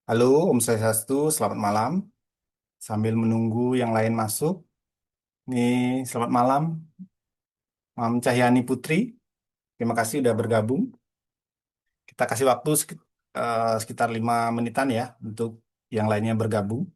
Halo, Om Swastiastu, selamat malam. Sambil menunggu yang lain masuk, nih selamat malam, Mam Cahyani Putri. Terima kasih udah bergabung. Kita kasih waktu sekitar 5 menitan ya untuk yang lainnya bergabung.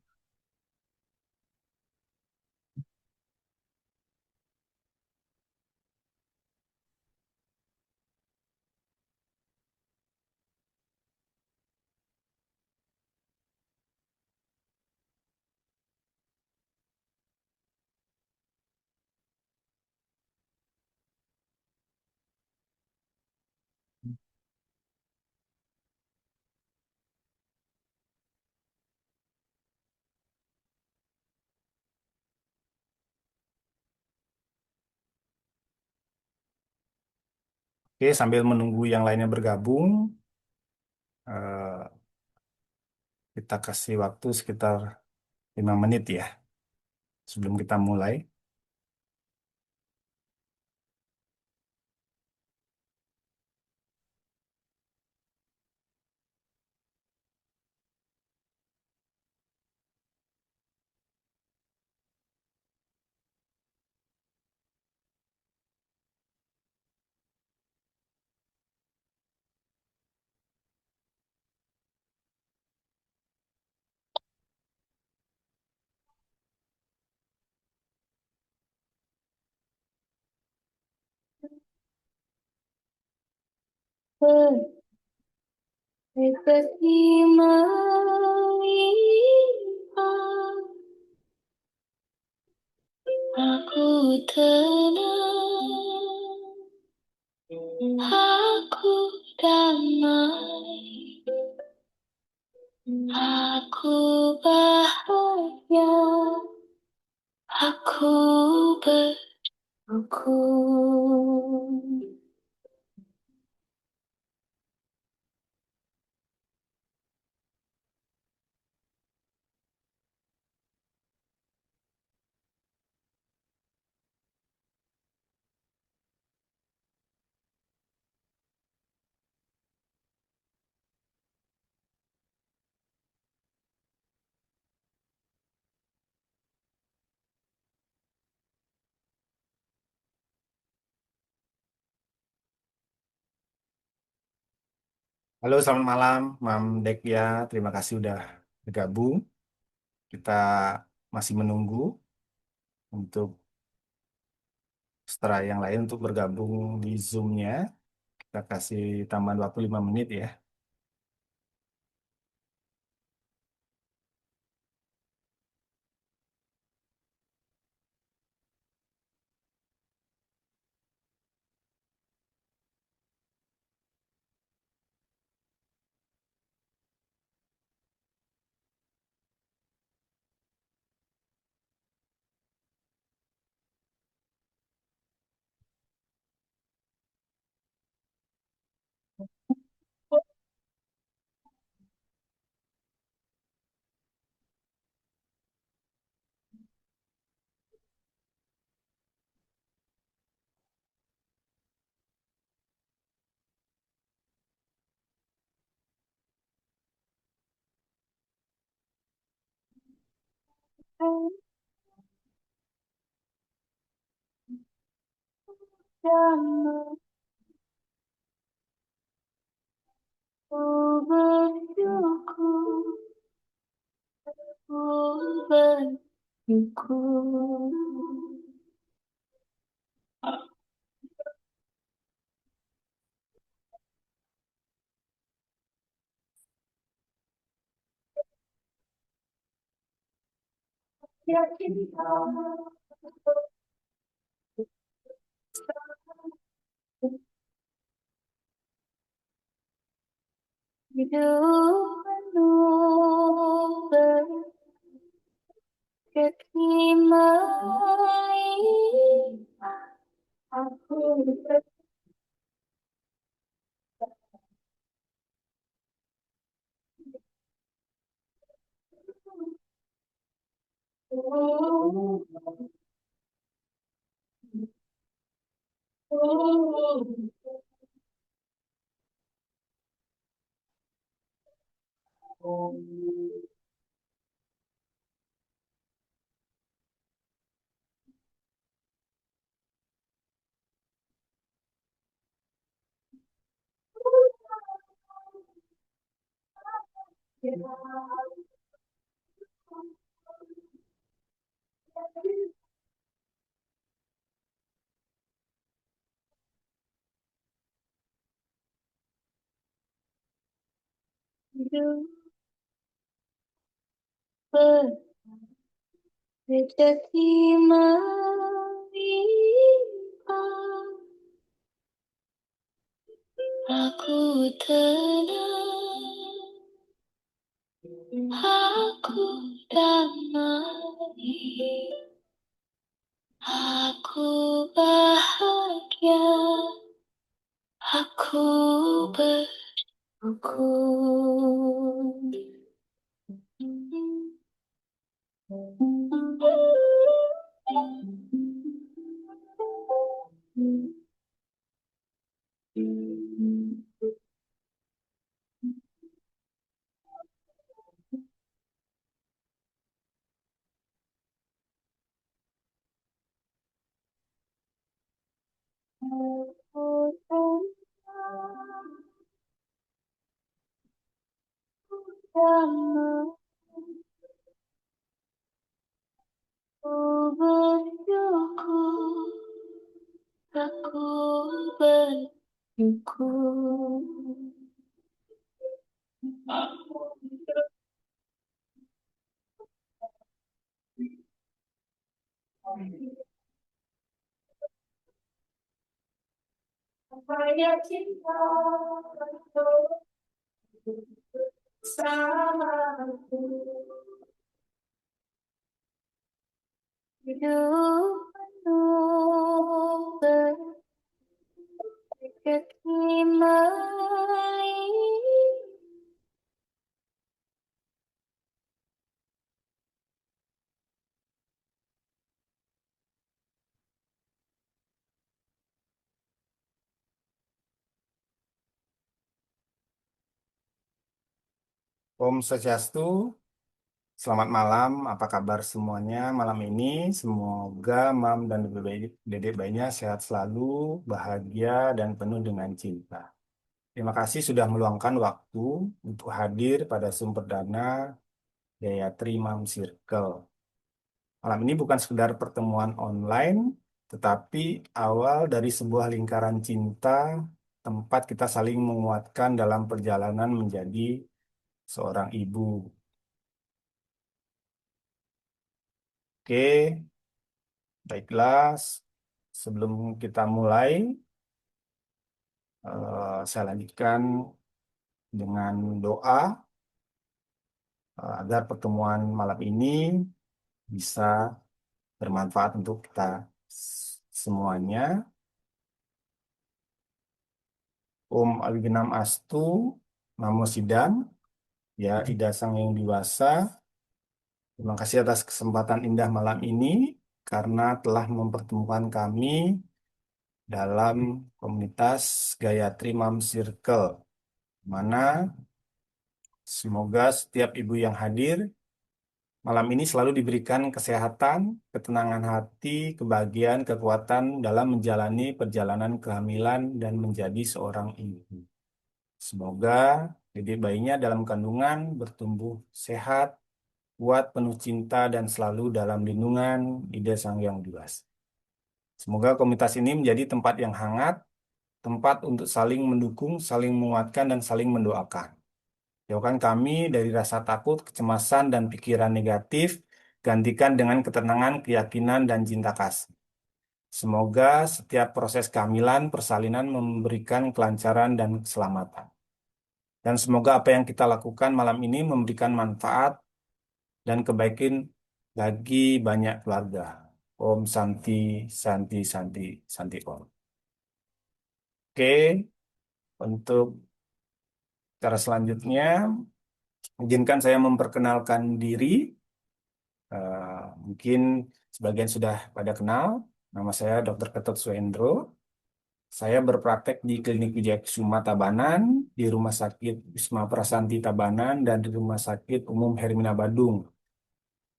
Oke, sambil menunggu yang lainnya bergabung, eh, kita kasih waktu sekitar 5 menit ya sebelum kita mulai. Aku tenang, aku damai, aku bahagia, aku bersyukur. Halo, selamat malam, Mam Dek ya. Terima kasih udah bergabung. Kita masih menunggu untuk setelah yang lain untuk bergabung di Zoom-nya. Kita kasih tambahan waktu 5 menit ya. Damai, ku bersyukur, ku bersyukur. Yakin hidup penuh berkemai. Aku bersyukur. Hidup berjati menimpa, aku tenang, aku damai, aku bahagia, aku bersyukur. Aku bersyukur, aku bersyukur. Saya cinta bersamaku, hidup penuh berkekimai. Om Swastiastu, selamat malam. Apa kabar semuanya malam ini? Semoga Mam dan dedek bayinya sehat selalu, bahagia, dan penuh dengan cinta. Terima kasih sudah meluangkan waktu untuk hadir pada Zoom perdana Gayatri Mam Circle. Malam ini bukan sekedar pertemuan online, tetapi awal dari sebuah lingkaran cinta, tempat kita saling menguatkan dalam perjalanan menjadi seorang ibu. Oke, baiklah. Sebelum kita mulai, saya lanjutkan dengan doa agar pertemuan malam ini bisa bermanfaat untuk kita semuanya. Om Abigenam Astu, Namo Sidam, ya Ida Sang Yang Diwasa. Terima kasih atas kesempatan indah malam ini karena telah mempertemukan kami dalam komunitas Gayatri Mom Circle, mana semoga setiap ibu yang hadir malam ini selalu diberikan kesehatan, ketenangan hati, kebahagiaan, kekuatan dalam menjalani perjalanan kehamilan dan menjadi seorang ibu. Semoga dedek bayinya dalam kandungan bertumbuh sehat, kuat, penuh cinta, dan selalu dalam lindungan Ida Sang Yang Dewasa. Semoga komunitas ini menjadi tempat yang hangat, tempat untuk saling mendukung, saling menguatkan, dan saling mendoakan. Jauhkan kami dari rasa takut, kecemasan, dan pikiran negatif, gantikan dengan ketenangan, keyakinan, dan cinta kasih. Semoga setiap proses kehamilan, persalinan memberikan kelancaran dan keselamatan. Dan semoga apa yang kita lakukan malam ini memberikan manfaat dan kebaikan bagi banyak keluarga. Om Santi, Santi, Santi, Santi Om. Oke, untuk cara selanjutnya, izinkan saya memperkenalkan diri. Mungkin sebagian sudah pada kenal. Nama saya Dr. Ketut Suendro. Saya berpraktek di Klinik Wijaya Kusuma Tabanan, di Rumah Sakit Wisma Prasanti Tabanan, dan di Rumah Sakit Umum Hermina Badung.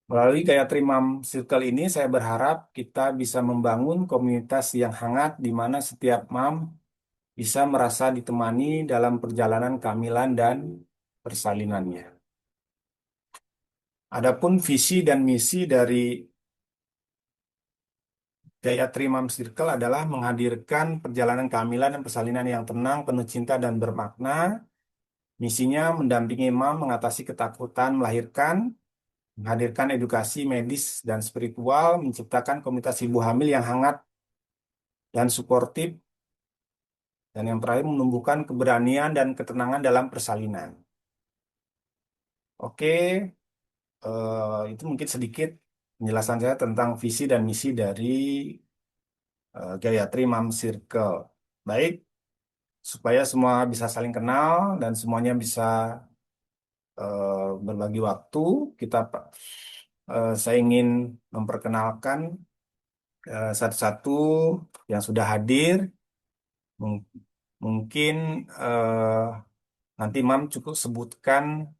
Melalui Gayatri Mom Circle ini, saya berharap kita bisa membangun komunitas yang hangat di mana setiap mam bisa merasa ditemani dalam perjalanan kehamilan dan persalinannya. Adapun visi dan misi dari Gayatri Mom Circle adalah menghadirkan perjalanan kehamilan dan persalinan yang tenang, penuh cinta, dan bermakna. Misinya mendampingi mam mengatasi ketakutan melahirkan, menghadirkan edukasi medis dan spiritual, menciptakan komunitas ibu hamil yang hangat dan suportif, dan yang terakhir menumbuhkan keberanian dan ketenangan dalam persalinan. Oke, itu mungkin sedikit penjelasan saya tentang visi dan misi dari Gayatri Mom Circle. Baik, supaya semua bisa saling kenal dan semuanya bisa berbagi waktu, kita saya ingin memperkenalkan satu-satu yang sudah hadir. Mung- Mungkin nanti Mam cukup sebutkan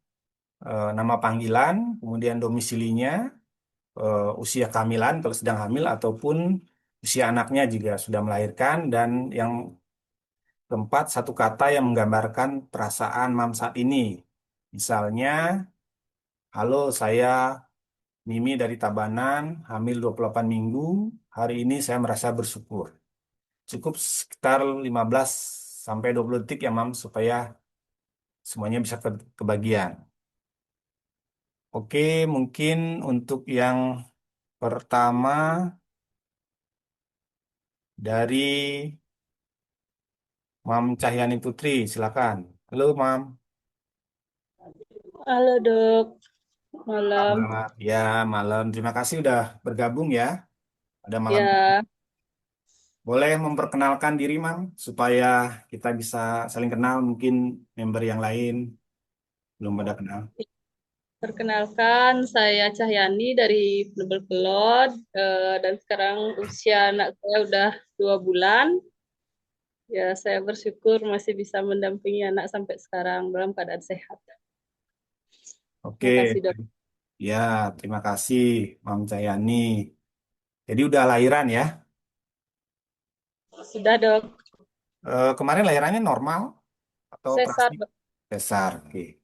nama panggilan, kemudian domisilinya, usia kehamilan kalau sedang hamil ataupun usia anaknya jika sudah melahirkan, dan yang keempat satu kata yang menggambarkan perasaan Mam saat ini. Misalnya, halo saya Mimi dari Tabanan, hamil 28 minggu, hari ini saya merasa bersyukur. Cukup sekitar 15 sampai 20 detik ya Mam supaya semuanya bisa kebagian. Oke, mungkin untuk yang pertama dari Mam Cahyani Putri, silakan. Halo Mam. Halo dok, malam. Selamat ya malam. Terima kasih udah bergabung ya pada malam ini. Ya, Boleh memperkenalkan diri Mam supaya kita bisa saling kenal. Mungkin member yang lain belum pada kenal. perkenalkan saya Cahyani dari Penebel Kelot dan sekarang usia anak saya udah 2 bulan. Ya, saya bersyukur masih bisa mendampingi anak sampai sekarang dalam keadaan sehat. Oke, Terima kasih dok. ya terima kasih Mam Cahyani. Jadi udah lahiran ya. Sudah dok, Kemarin lahirannya normal atau sesar operasi? dok. Besar. Oke.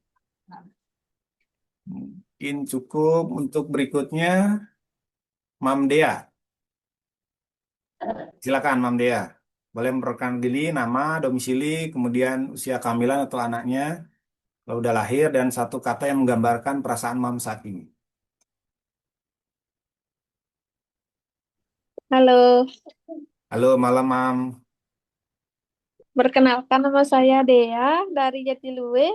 Mungkin cukup untuk berikutnya Mam Dea. Silakan Mam Dea. Boleh memperkenalkan diri, nama, domisili, kemudian usia kehamilan atau anaknya, kalau udah lahir, dan satu kata yang menggambarkan perasaan Mam saat ini. Halo, Halo malam Mam. perkenalkan nama saya Dea dari Jatiluwe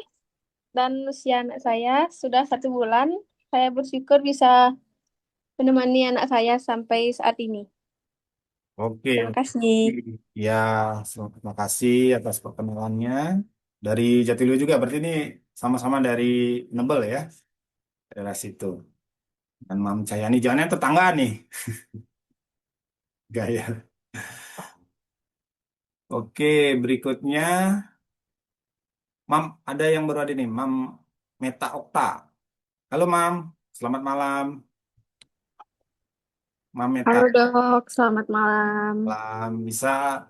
dan usia anak saya sudah 1 bulan. Saya bersyukur bisa menemani anak saya sampai saat ini. Oke, Terima oke. kasih. Ya, terima kasih atas perkenalannya. Dari Jatiluwe juga, berarti ini sama-sama dari Nebel ya, daerah situ. Dan Mam Cahyani, jangan tetangga nih, gaya. Oke, berikutnya, Mam, ada yang baru ada nih, Mam Meta Okta. Halo Mam, selamat malam. Mam Meta, Halo dok, selamat malam. bisa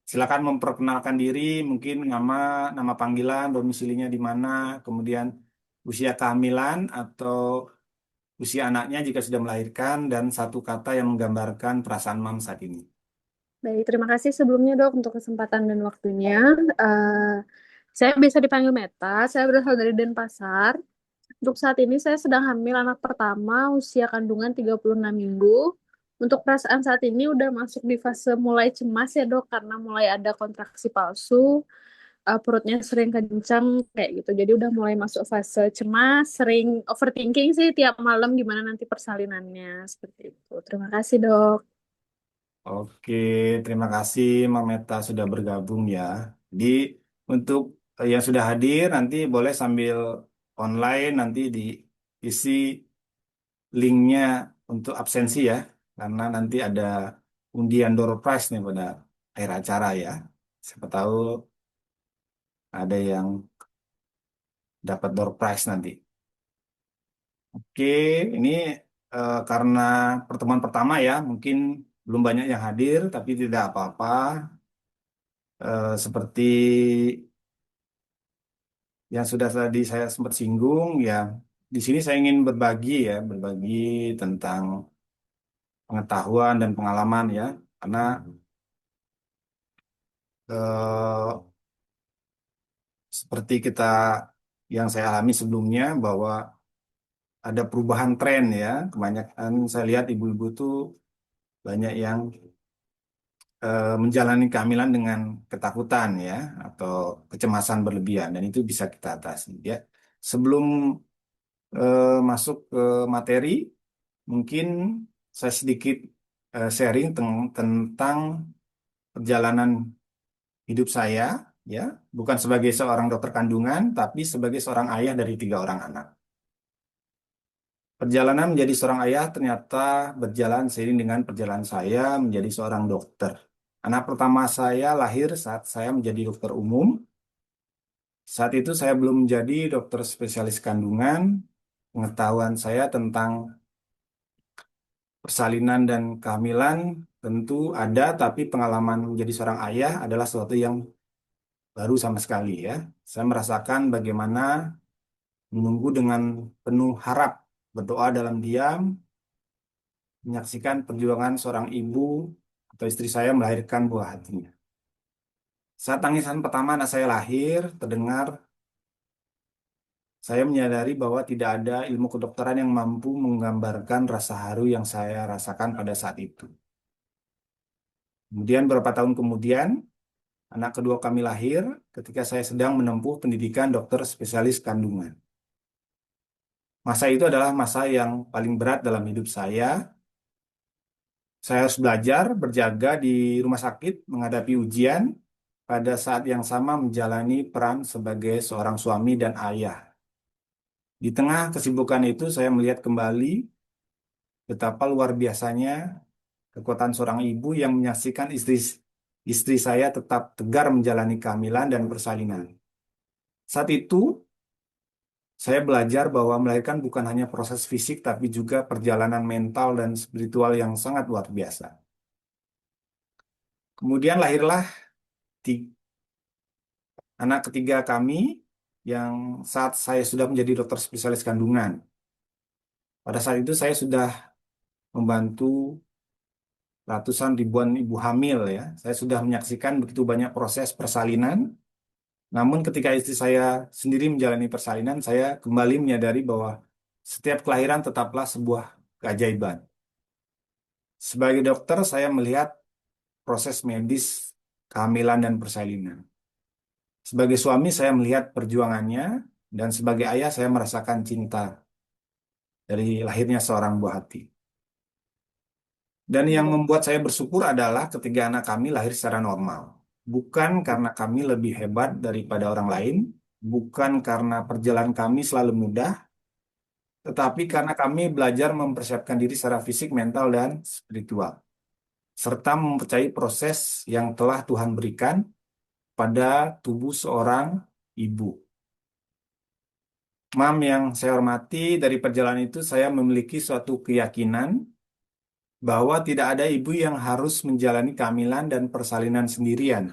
silakan memperkenalkan diri, mungkin nama panggilan, domisilinya di mana, kemudian usia kehamilan atau usia anaknya jika sudah melahirkan, dan satu kata yang menggambarkan perasaan Mam saat ini. Baik, terima kasih sebelumnya dok untuk kesempatan dan waktunya. Eh, saya bisa dipanggil Meta, saya berasal dari Denpasar. Untuk saat ini saya sedang hamil anak pertama usia kandungan 36 minggu. Untuk perasaan saat ini udah masuk di fase mulai cemas ya dok karena mulai ada kontraksi palsu, perutnya sering kencang kayak gitu. Jadi udah mulai masuk fase cemas, sering overthinking sih tiap malam gimana nanti persalinannya seperti itu. Terima kasih dok. Oke, terima kasih Mam Meta sudah bergabung ya. Jadi untuk yang sudah hadir nanti boleh sambil online nanti diisi linknya untuk absensi ya, karena nanti ada undian door prize nih pada akhir acara ya. Siapa tahu ada yang dapat door prize nanti. Oke, ini karena pertemuan pertama ya, mungkin belum banyak yang hadir, tapi tidak apa-apa. Seperti yang sudah tadi saya sempat singgung ya, di sini saya ingin berbagi ya, berbagi tentang pengetahuan dan pengalaman ya, karena eh, seperti kita yang saya alami sebelumnya bahwa ada perubahan tren ya, kebanyakan saya lihat ibu-ibu tuh banyak yang menjalani kehamilan dengan ketakutan ya atau kecemasan berlebihan dan itu bisa kita atasi ya. Sebelum masuk ke materi, mungkin saya sedikit sharing tentang perjalanan hidup saya ya, bukan sebagai seorang dokter kandungan, tapi sebagai seorang ayah dari 3 orang anak. Perjalanan menjadi seorang ayah ternyata berjalan seiring dengan perjalanan saya menjadi seorang dokter. Anak pertama saya lahir saat saya menjadi dokter umum. Saat itu saya belum menjadi dokter spesialis kandungan. Pengetahuan saya tentang persalinan dan kehamilan tentu ada, tapi pengalaman menjadi seorang ayah adalah sesuatu yang baru sama sekali ya. Saya merasakan bagaimana menunggu dengan penuh harap, berdoa dalam diam, menyaksikan perjuangan seorang ibu atau istri saya melahirkan buah hatinya. Saat tangisan pertama anak saya lahir, terdengar, saya menyadari bahwa tidak ada ilmu kedokteran yang mampu menggambarkan rasa haru yang saya rasakan pada saat itu. Kemudian beberapa tahun kemudian, anak kedua kami lahir ketika saya sedang menempuh pendidikan dokter spesialis kandungan. Masa itu adalah masa yang paling berat dalam hidup saya. Saya harus belajar berjaga di rumah sakit menghadapi ujian pada saat yang sama menjalani peran sebagai seorang suami dan ayah. Di tengah kesibukan itu saya melihat kembali betapa luar biasanya kekuatan seorang ibu yang menyaksikan istri saya tetap tegar menjalani kehamilan dan persalinan. Saat itu saya belajar bahwa melahirkan bukan hanya proses fisik tapi juga perjalanan mental dan spiritual yang sangat luar biasa. Kemudian lahirlah anak ketiga kami yang saat saya sudah menjadi dokter spesialis kandungan. Pada saat itu saya sudah membantu ratusan ribuan ibu hamil ya. Saya sudah menyaksikan begitu banyak proses persalinan. Namun ketika istri saya sendiri menjalani persalinan, saya kembali menyadari bahwa setiap kelahiran tetaplah sebuah keajaiban. Sebagai dokter, saya melihat proses medis kehamilan dan persalinan. Sebagai suami, saya melihat perjuangannya, dan sebagai ayah, saya merasakan cinta dari lahirnya seorang buah hati. Dan yang membuat saya bersyukur adalah ketiga anak kami lahir secara normal. Bukan karena kami lebih hebat daripada orang lain, bukan karena perjalanan kami selalu mudah, tetapi karena kami belajar mempersiapkan diri secara fisik, mental, dan spiritual, serta mempercayai proses yang telah Tuhan berikan pada tubuh seorang ibu. Mam yang saya hormati, dari perjalanan itu saya memiliki suatu keyakinan bahwa tidak ada ibu yang harus menjalani kehamilan dan persalinan sendirian.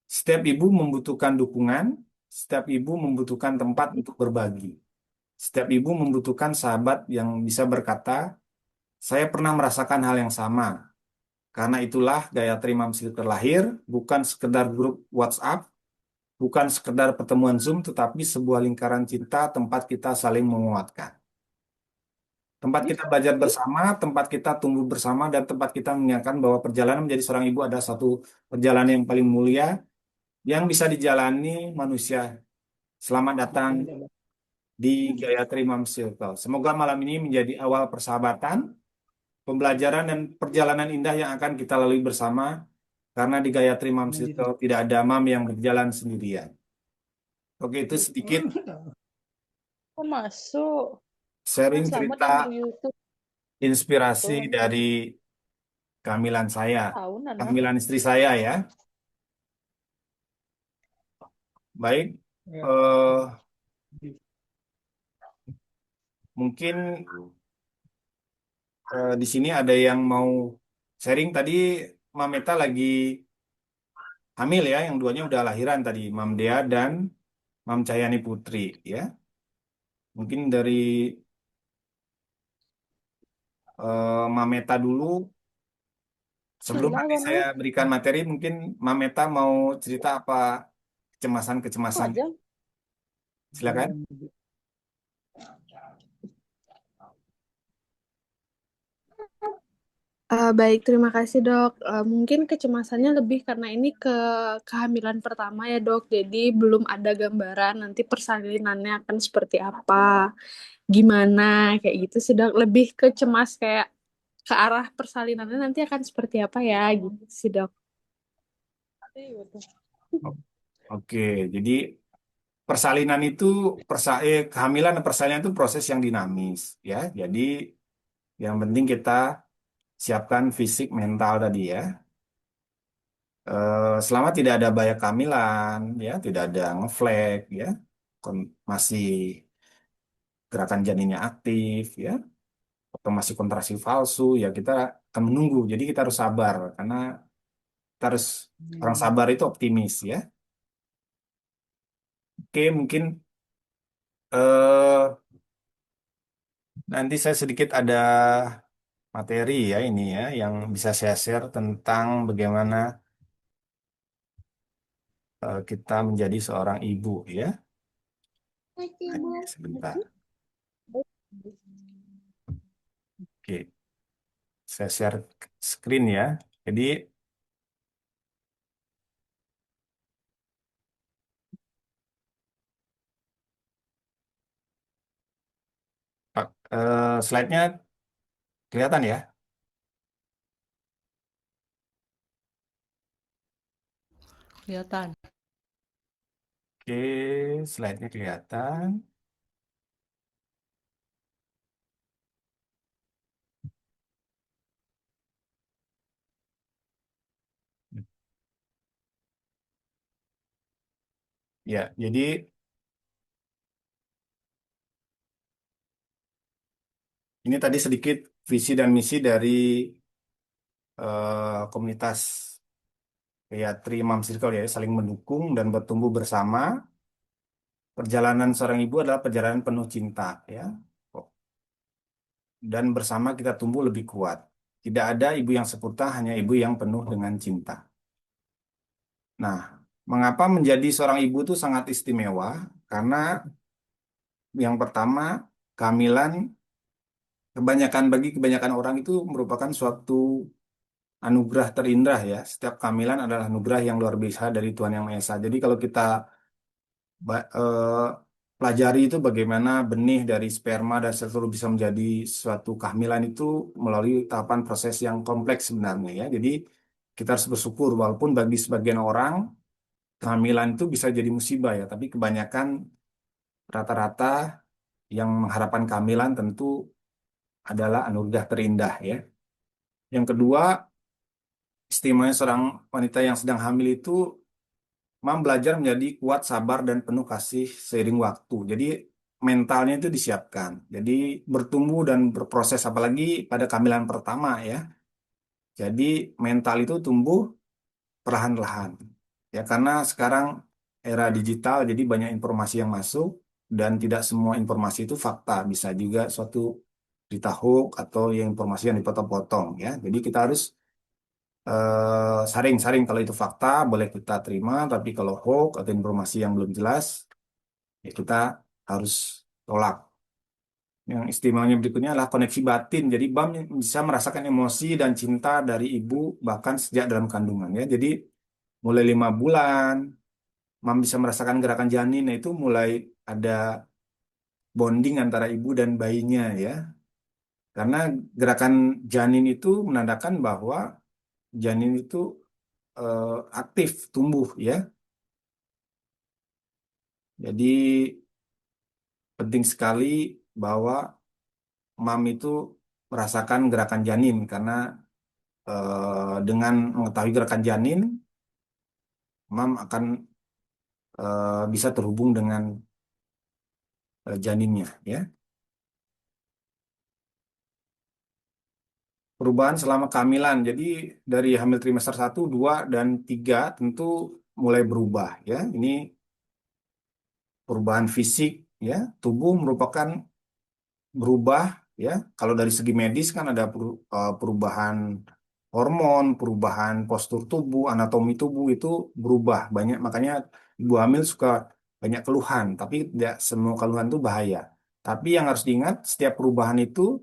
Setiap ibu membutuhkan dukungan, setiap ibu membutuhkan tempat untuk berbagi. Setiap ibu membutuhkan sahabat yang bisa berkata, saya pernah merasakan hal yang sama. Karena itulah Gayatri Moms Healthcare lahir, bukan sekedar grup WhatsApp, bukan sekedar pertemuan Zoom, tetapi sebuah lingkaran cinta tempat kita saling menguatkan. Tempat kita belajar bersama, tempat kita tumbuh bersama, dan tempat kita mengingatkan bahwa perjalanan menjadi seorang ibu adalah satu perjalanan yang paling mulia yang bisa dijalani manusia. Selamat datang di Gayatri Moms Circle. Semoga malam ini menjadi awal persahabatan, pembelajaran, dan perjalanan indah yang akan kita lalui bersama. Karena di Gayatri Moms Circle tidak ada mam yang berjalan sendirian. Oke, itu sedikit Kok masuk? sharing Selamat cerita yang di YouTube. inspirasi dari kehamilan saya, Tahunan, Mas. kehamilan istri saya ya. Baik, eh, mungkin di sini ada yang mau sharing tadi. Mameta lagi hamil ya, yang duanya udah lahiran tadi, Mam Dea dan Mam Cahyani Putri ya. Mungkin dari Mameta dulu. Sebelum Iya, nanti Bang saya Ul. berikan materi, mungkin Mameta mau cerita apa Itu kecemasan-kecemasan. aja. Silakan. Baik, terima kasih dok. Mungkin kecemasannya lebih karena ini kehamilan pertama ya dok, jadi belum ada gambaran nanti persalinannya akan seperti apa, gimana, kayak gitu sih dok. Lebih ke cemas kayak ke arah persalinannya nanti akan seperti apa ya, gitu sih dok. Iya, betul. Oke, jadi persalinan itu kehamilan dan persalinan itu proses yang dinamis ya. Jadi yang penting kita siapkan fisik mental tadi ya. Selama tidak ada bayang kehamilan ya, tidak ada ngeflag ya, masih gerakan janinnya aktif ya, atau masih kontrasi palsu ya, kita akan menunggu. Jadi kita harus sabar karena kita harus, orang sabar itu optimis ya. Oke, mungkin eh nanti saya sedikit ada materi ya ini ya yang bisa saya share tentang bagaimana kita menjadi seorang ibu ya. Sebentar. Oke, saya share screen ya. Jadi slide-nya kelihatan ya. Kelihatan. Oke, slide-nya kelihatan. Ya, jadi ini tadi sedikit visi dan misi dari komunitas Gayatri Mom Circle ya, saling mendukung dan bertumbuh bersama. Perjalanan seorang ibu adalah perjalanan penuh cinta ya. Dan bersama kita tumbuh lebih kuat. Tidak ada ibu yang sempurna, hanya ibu yang penuh dengan cinta. Nah, mengapa menjadi seorang ibu itu sangat istimewa? Karena yang pertama, kehamilan bagi kebanyakan orang itu merupakan suatu anugerah terindah ya. Setiap kehamilan adalah anugerah yang luar biasa dari Tuhan Yang Maha Esa. Jadi kalau kita pelajari itu bagaimana benih dari sperma dan sel telur bisa menjadi suatu kehamilan itu melalui tahapan proses yang kompleks sebenarnya ya. Jadi kita harus bersyukur walaupun bagi sebagian orang kehamilan itu bisa jadi musibah ya, tapi kebanyakan rata-rata yang mengharapkan kehamilan tentu adalah anugerah terindah ya. Yang kedua, istimewanya seorang wanita yang sedang hamil itu belajar menjadi kuat, sabar, dan penuh kasih seiring waktu. Jadi mentalnya itu disiapkan. Jadi bertumbuh dan berproses apalagi pada kehamilan pertama ya. Jadi mental itu tumbuh perlahan-lahan. Ya karena sekarang era digital jadi banyak informasi yang masuk dan tidak semua informasi itu fakta. Bisa juga suatu berita hoax atau yang informasi yang dipotong-potong ya. Jadi kita harus saring-saring kalau itu fakta boleh kita terima, tapi kalau hoax atau informasi yang belum jelas ya kita harus tolak. Yang istimewanya berikutnya adalah koneksi batin. Jadi BAM bisa merasakan emosi dan cinta dari ibu bahkan sejak dalam kandungan ya. Jadi mulai 5 bulan, MAM bisa merasakan gerakan janin. Nah, itu mulai ada bonding antara ibu dan bayinya ya. Karena gerakan janin itu menandakan bahwa janin itu aktif tumbuh ya. Jadi penting sekali bahwa MAM itu merasakan gerakan janin karena dengan mengetahui gerakan janin, mam akan bisa terhubung dengan janinnya, ya. Perubahan selama kehamilan. Jadi dari hamil trimester 1, 2, dan 3 tentu mulai berubah, ya. Ini perubahan fisik, ya. Tubuh merupakan berubah, ya. Kalau dari segi medis kan ada perubahan hormon, perubahan postur tubuh, anatomi tubuh itu berubah banyak. Makanya ibu hamil suka banyak keluhan, tapi tidak semua keluhan itu bahaya. Tapi yang harus diingat, setiap perubahan itu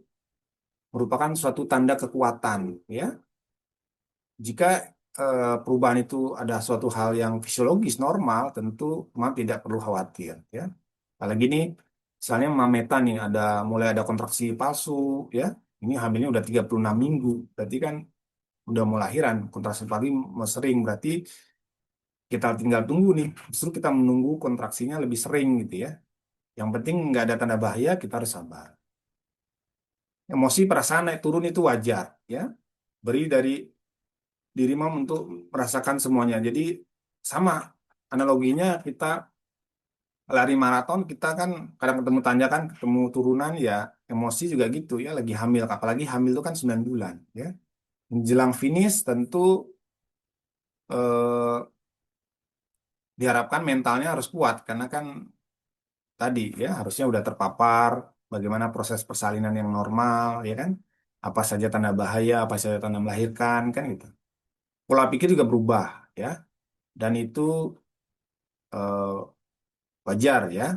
merupakan suatu tanda kekuatan, ya. Jika perubahan itu ada suatu hal yang fisiologis normal, tentu memang tidak perlu khawatir, ya. Apalagi nih, misalnya Mameta nih mulai ada kontraksi palsu, ya. Ini hamilnya udah 36 minggu, berarti kan udah mau lahiran, kontraksi palsu mau sering, berarti kita tinggal tunggu nih. Justru kita menunggu kontraksinya lebih sering gitu, ya. Yang penting nggak ada tanda bahaya, kita harus sabar. Emosi perasaan naik turun itu wajar, ya. Beri dari diri mam untuk merasakan semuanya. Jadi sama analoginya kita lari maraton, kita kan kadang ketemu tanjakan, ketemu turunan, ya emosi juga gitu, ya. Lagi hamil, apalagi hamil itu kan 9 bulan, ya. Menjelang finish tentu eh, diharapkan mentalnya harus kuat karena kan tadi, ya, harusnya udah terpapar bagaimana proses persalinan yang normal, ya kan. Apa saja tanda bahaya, apa saja tanda melahirkan, kan gitu. Pola pikir juga berubah, ya. Dan itu eh, wajar, ya.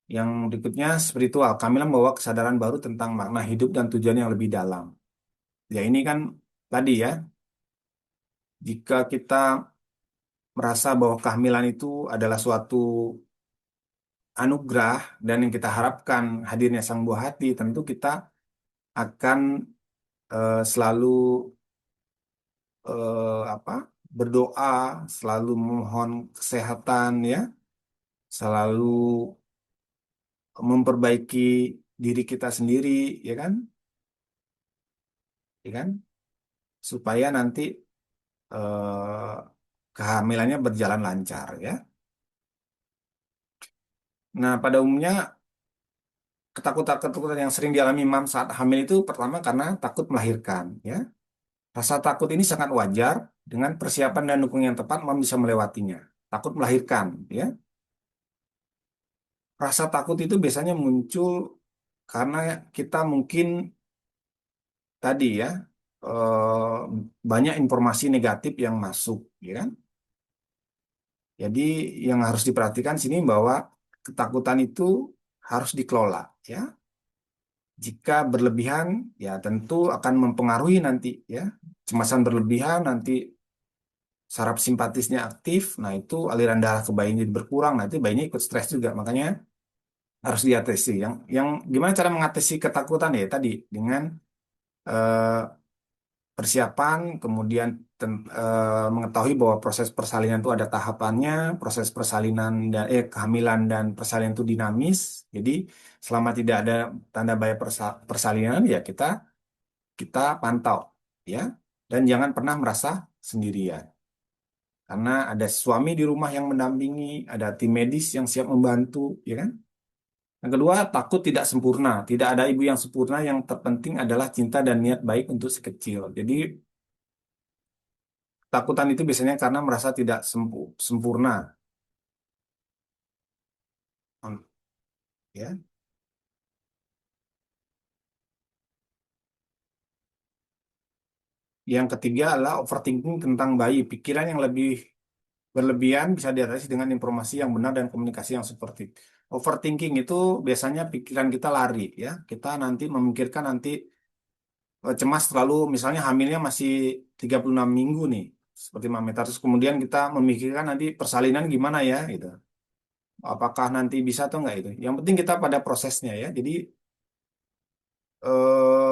Yang berikutnya spiritual. Kamilah membawa kesadaran baru tentang makna hidup dan tujuan yang lebih dalam. Ya ini kan tadi, ya, jika kita merasa bahwa kehamilan itu adalah suatu anugerah dan yang kita harapkan hadirnya sang buah hati, tentu kita akan selalu apa, berdoa, selalu memohon kesehatan, ya, selalu memperbaiki diri kita sendiri, ya kan, ya kan, supaya nanti eh, kehamilannya berjalan lancar, ya. Nah, pada umumnya ketakutan-ketakutan yang sering dialami mam saat hamil itu pertama karena takut melahirkan, ya. Rasa takut ini sangat wajar. Dengan persiapan dan dukungan yang tepat, mam bisa melewatinya. Takut melahirkan, ya. Rasa takut itu biasanya muncul karena kita mungkin tadi, ya, banyak informasi negatif yang masuk, ya kan. Jadi yang harus diperhatikan sini bahwa ketakutan itu harus dikelola, ya. Jika berlebihan, ya tentu akan mempengaruhi nanti, ya. Cemasan berlebihan nanti saraf simpatisnya aktif, nah itu aliran darah ke bayinya jadi berkurang, nanti bayinya ikut stres juga. Makanya harus diatasi. Yang gimana cara mengatasi ketakutan, ya tadi dengan eh, persiapan, kemudian mengetahui bahwa proses persalinan itu ada tahapannya, proses persalinan dan kehamilan dan persalinan itu dinamis. Jadi selama tidak ada tanda bahaya persalinan, ya kita kita pantau, ya, dan jangan pernah merasa sendirian karena ada suami di rumah yang mendampingi, ada tim medis yang siap membantu, ya kan. Yang kedua, takut tidak sempurna. Tidak ada ibu yang sempurna. Yang terpenting adalah cinta dan niat baik untuk si kecil. Jadi ketakutan itu biasanya karena merasa tidak sempurna. Ya. Yang ketiga adalah overthinking tentang bayi. Pikiran yang lebih berlebihan bisa diatasi dengan informasi yang benar dan komunikasi yang seperti. Overthinking itu biasanya pikiran kita lari, ya. Kita nanti memikirkan nanti cemas terlalu, misalnya hamilnya masih 36 minggu nih, seperti Mameta. Terus kemudian kita memikirkan nanti persalinan gimana, ya, gitu. Apakah nanti bisa atau enggak itu. Yang penting kita pada prosesnya, ya. Jadi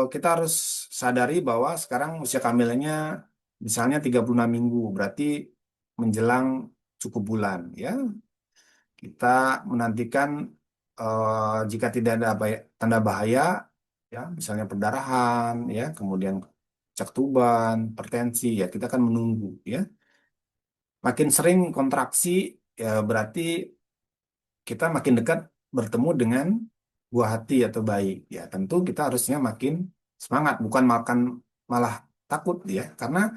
kita harus sadari bahwa sekarang usia kehamilannya misalnya 36 minggu, berarti menjelang cukup bulan, ya. Kita menantikan jika tidak ada tanda bahaya, ya, misalnya perdarahan, ya, kemudian cak tuban, hipertensi, ya kita akan menunggu ya. Makin sering kontraksi ya berarti kita makin dekat bertemu dengan buah hati atau bayi. Ya tentu kita harusnya makin semangat, bukan malah takut ya. Karena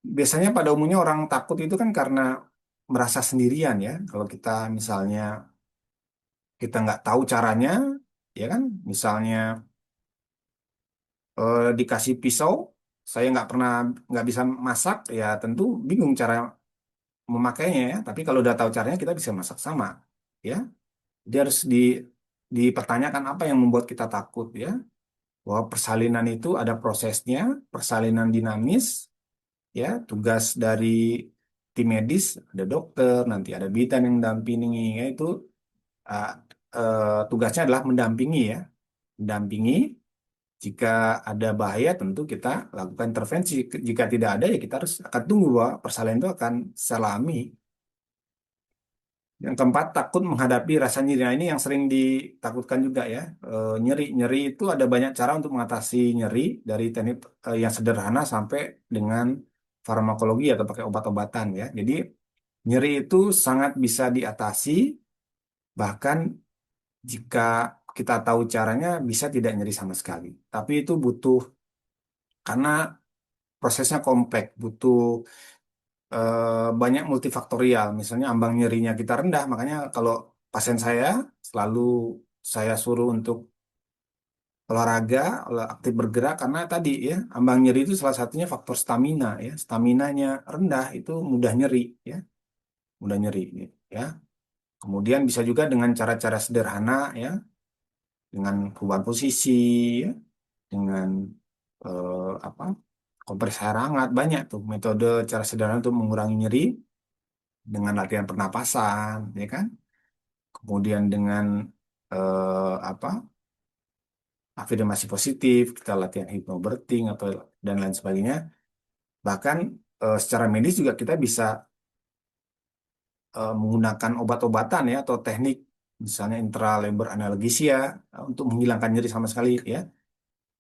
biasanya pada umumnya orang takut itu kan karena merasa sendirian ya. Kalau kita misalnya kita nggak tahu caranya, ya kan, misalnya dikasih pisau, saya nggak bisa masak, ya tentu bingung cara memakainya ya. Tapi kalau udah tahu caranya kita bisa masak sama, ya. Dia harus dipertanyakan apa yang membuat kita takut ya. Bahwa persalinan itu ada prosesnya, persalinan dinamis, ya. Tugas dari tim medis, ada dokter, nanti ada bidan yang mendampingi, ya itu uh, tugasnya adalah mendampingi ya, mendampingi. Jika ada bahaya, tentu kita lakukan intervensi. Jika tidak ada, ya kita harus akan tunggu bahwa persalinan itu akan selami. Yang keempat, takut menghadapi rasa nyeri. Nah, ini yang sering ditakutkan juga ya. Nyeri, nyeri itu ada banyak cara untuk mengatasi nyeri dari teknik yang sederhana sampai dengan farmakologi atau pakai obat-obatan ya. Jadi nyeri itu sangat bisa diatasi, bahkan jika kita tahu caranya bisa tidak nyeri sama sekali. Tapi itu butuh karena prosesnya kompleks, butuh banyak multifaktorial. Misalnya ambang nyerinya kita rendah, makanya kalau pasien saya selalu saya suruh untuk olahraga, aktif bergerak karena tadi ya ambang nyeri itu salah satunya faktor stamina ya. Staminanya rendah itu mudah nyeri ya, mudah nyeri ya. Kemudian bisa juga dengan cara-cara sederhana ya, dengan perubahan posisi ya, dengan apa? Kompres air hangat banyak tuh metode cara sederhana untuk mengurangi nyeri dengan latihan pernapasan, ya kan? Kemudian dengan apa afirmasi positif, kita latihan hypnobirthing atau dan lain sebagainya. Bahkan secara medis juga kita bisa menggunakan obat-obatan ya atau teknik misalnya intralabor analgesia untuk menghilangkan nyeri sama sekali ya.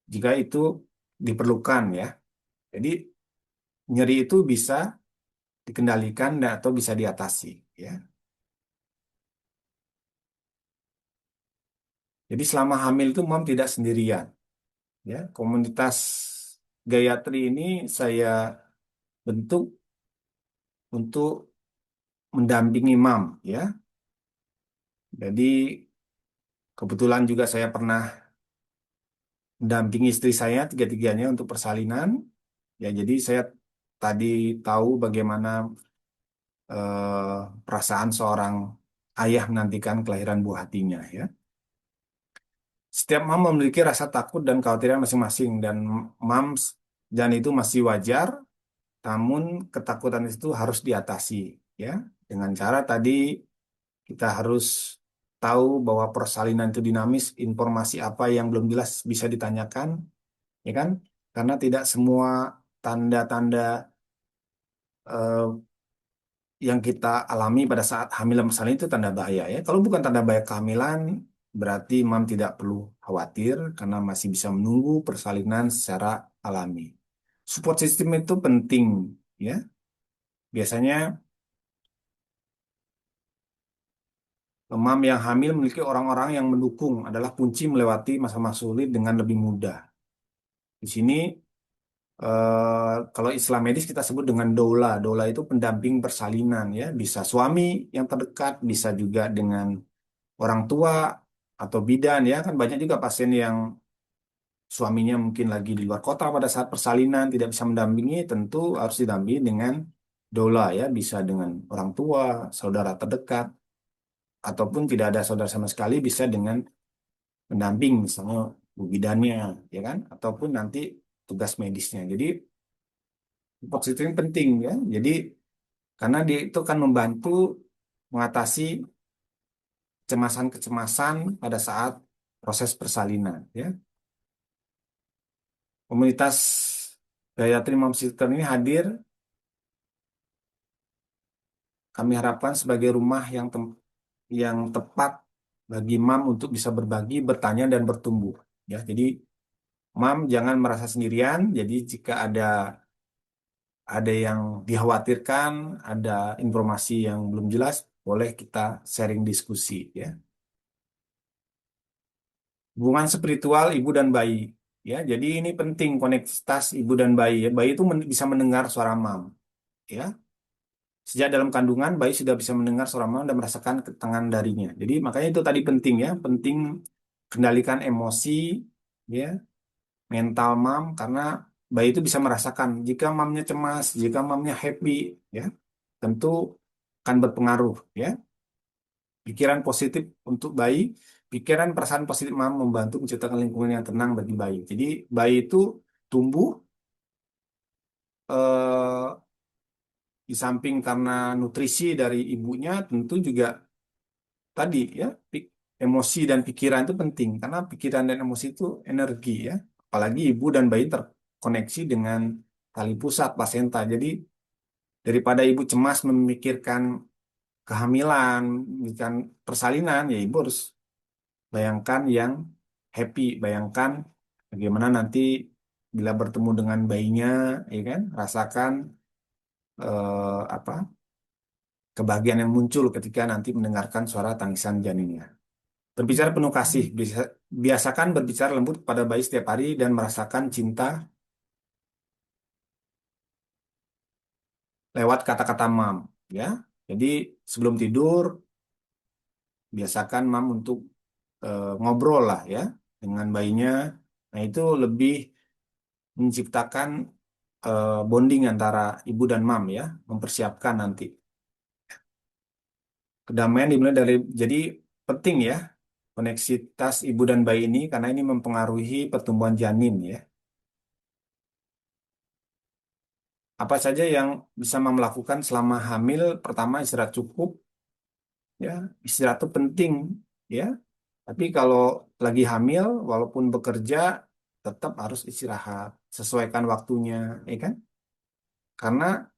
Jika itu diperlukan ya. Jadi nyeri itu bisa dikendalikan atau bisa diatasi ya. Jadi selama hamil itu mom tidak sendirian. Ya, komunitas Gayatri ini saya bentuk untuk mendampingi mam ya. Jadi kebetulan juga saya pernah mendampingi istri saya tiga-tiganya untuk persalinan. Ya, jadi saya tadi tahu bagaimana perasaan seorang ayah menantikan kelahiran buah hatinya ya. Setiap mam memiliki rasa takut dan kekhawatiran masing-masing dan mams dan itu masih wajar, namun ketakutan itu harus diatasi ya dengan cara tadi kita harus tahu bahwa persalinan itu dinamis, informasi apa yang belum jelas bisa ditanyakan, ya kan? Karena tidak semua tanda-tanda eh, yang kita alami pada saat hamil persalinan itu tanda bahaya ya. Kalau bukan tanda bahaya kehamilan, berarti mam tidak perlu khawatir karena masih bisa menunggu persalinan secara alami. Support system itu penting ya. Biasanya mam yang hamil memiliki orang-orang yang mendukung adalah kunci melewati masa-masa sulit dengan lebih mudah. Di sini kalau istilah medis kita sebut dengan doula. Doula itu pendamping persalinan ya, bisa suami yang terdekat, bisa juga dengan orang tua atau bidan ya. Kan banyak juga pasien yang suaminya mungkin lagi di luar kota pada saat persalinan tidak bisa mendampingi, tentu harus didampingi dengan doula ya, bisa dengan orang tua, saudara terdekat ataupun tidak ada saudara sama sekali bisa dengan pendamping misalnya bu bidannya ya kan ataupun nanti tugas medisnya. Jadi positif ini penting ya. Jadi karena dia itu kan membantu mengatasi kecemasan-kecemasan pada saat proses persalinan ya. Komunitas Gayatri Mom Sister ini hadir kami harapkan sebagai rumah yang tepat bagi mam untuk bisa berbagi, bertanya dan bertumbuh ya. Jadi Mam jangan merasa sendirian. Jadi jika ada yang dikhawatirkan, ada informasi yang belum jelas, boleh kita sharing diskusi ya. Hubungan spiritual ibu dan bayi ya. Jadi ini penting koneksitas ibu dan bayi ya. Bayi itu bisa mendengar suara mam ya. Sejak dalam kandungan bayi sudah bisa mendengar suara mam dan merasakan ketenangan darinya. Jadi makanya itu tadi penting ya, penting kendalikan emosi ya, mental mam karena bayi itu bisa merasakan jika mamnya cemas, jika mamnya happy ya, tentu akan berpengaruh ya. Pikiran positif untuk bayi, pikiran perasaan positif mam membantu menciptakan lingkungan yang tenang bagi bayi. Jadi bayi itu tumbuh eh, di samping karena nutrisi dari ibunya, tentu juga tadi ya emosi dan pikiran itu penting karena pikiran dan emosi itu energi ya. Apalagi ibu dan bayi terkoneksi dengan tali pusat plasenta. Jadi daripada ibu cemas memikirkan kehamilan, memikirkan persalinan, ya ibu harus bayangkan yang happy, bayangkan bagaimana nanti bila bertemu dengan bayinya, ya kan, rasakan apa kebahagiaan yang muncul ketika nanti mendengarkan suara tangisan janinnya. Berbicara penuh kasih, biasakan berbicara lembut kepada bayi setiap hari dan merasakan cinta lewat kata-kata mam, ya. Jadi sebelum tidur, biasakan mam untuk ngobrol lah ya dengan bayinya. Nah itu lebih menciptakan bonding antara ibu dan mam ya, mempersiapkan nanti. Kedamaian dimulai dari, jadi penting ya, koneksitas ibu dan bayi ini karena ini mempengaruhi pertumbuhan janin ya. Apa saja yang bisa mam lakukan selama hamil? Pertama, istirahat cukup ya. Istirahat itu penting ya. Tapi kalau lagi hamil walaupun bekerja tetap harus istirahat, sesuaikan waktunya ya kan? Karena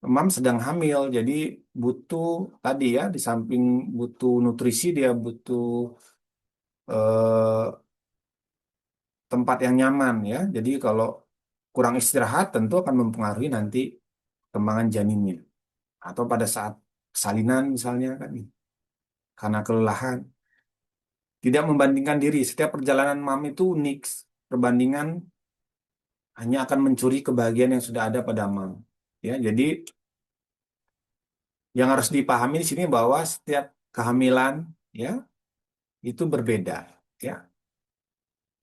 mam sedang hamil jadi butuh tadi ya, di samping butuh nutrisi dia butuh eh, tempat yang nyaman ya. Jadi kalau kurang istirahat tentu akan mempengaruhi nanti perkembangan janinnya. Atau pada saat salinan misalnya kan, karena kelelahan. Tidak membandingkan diri. Setiap perjalanan mam itu unik. Perbandingan hanya akan mencuri kebahagiaan yang sudah ada pada mam. Ya, jadi yang harus dipahami di sini bahwa setiap kehamilan ya itu berbeda. Ya,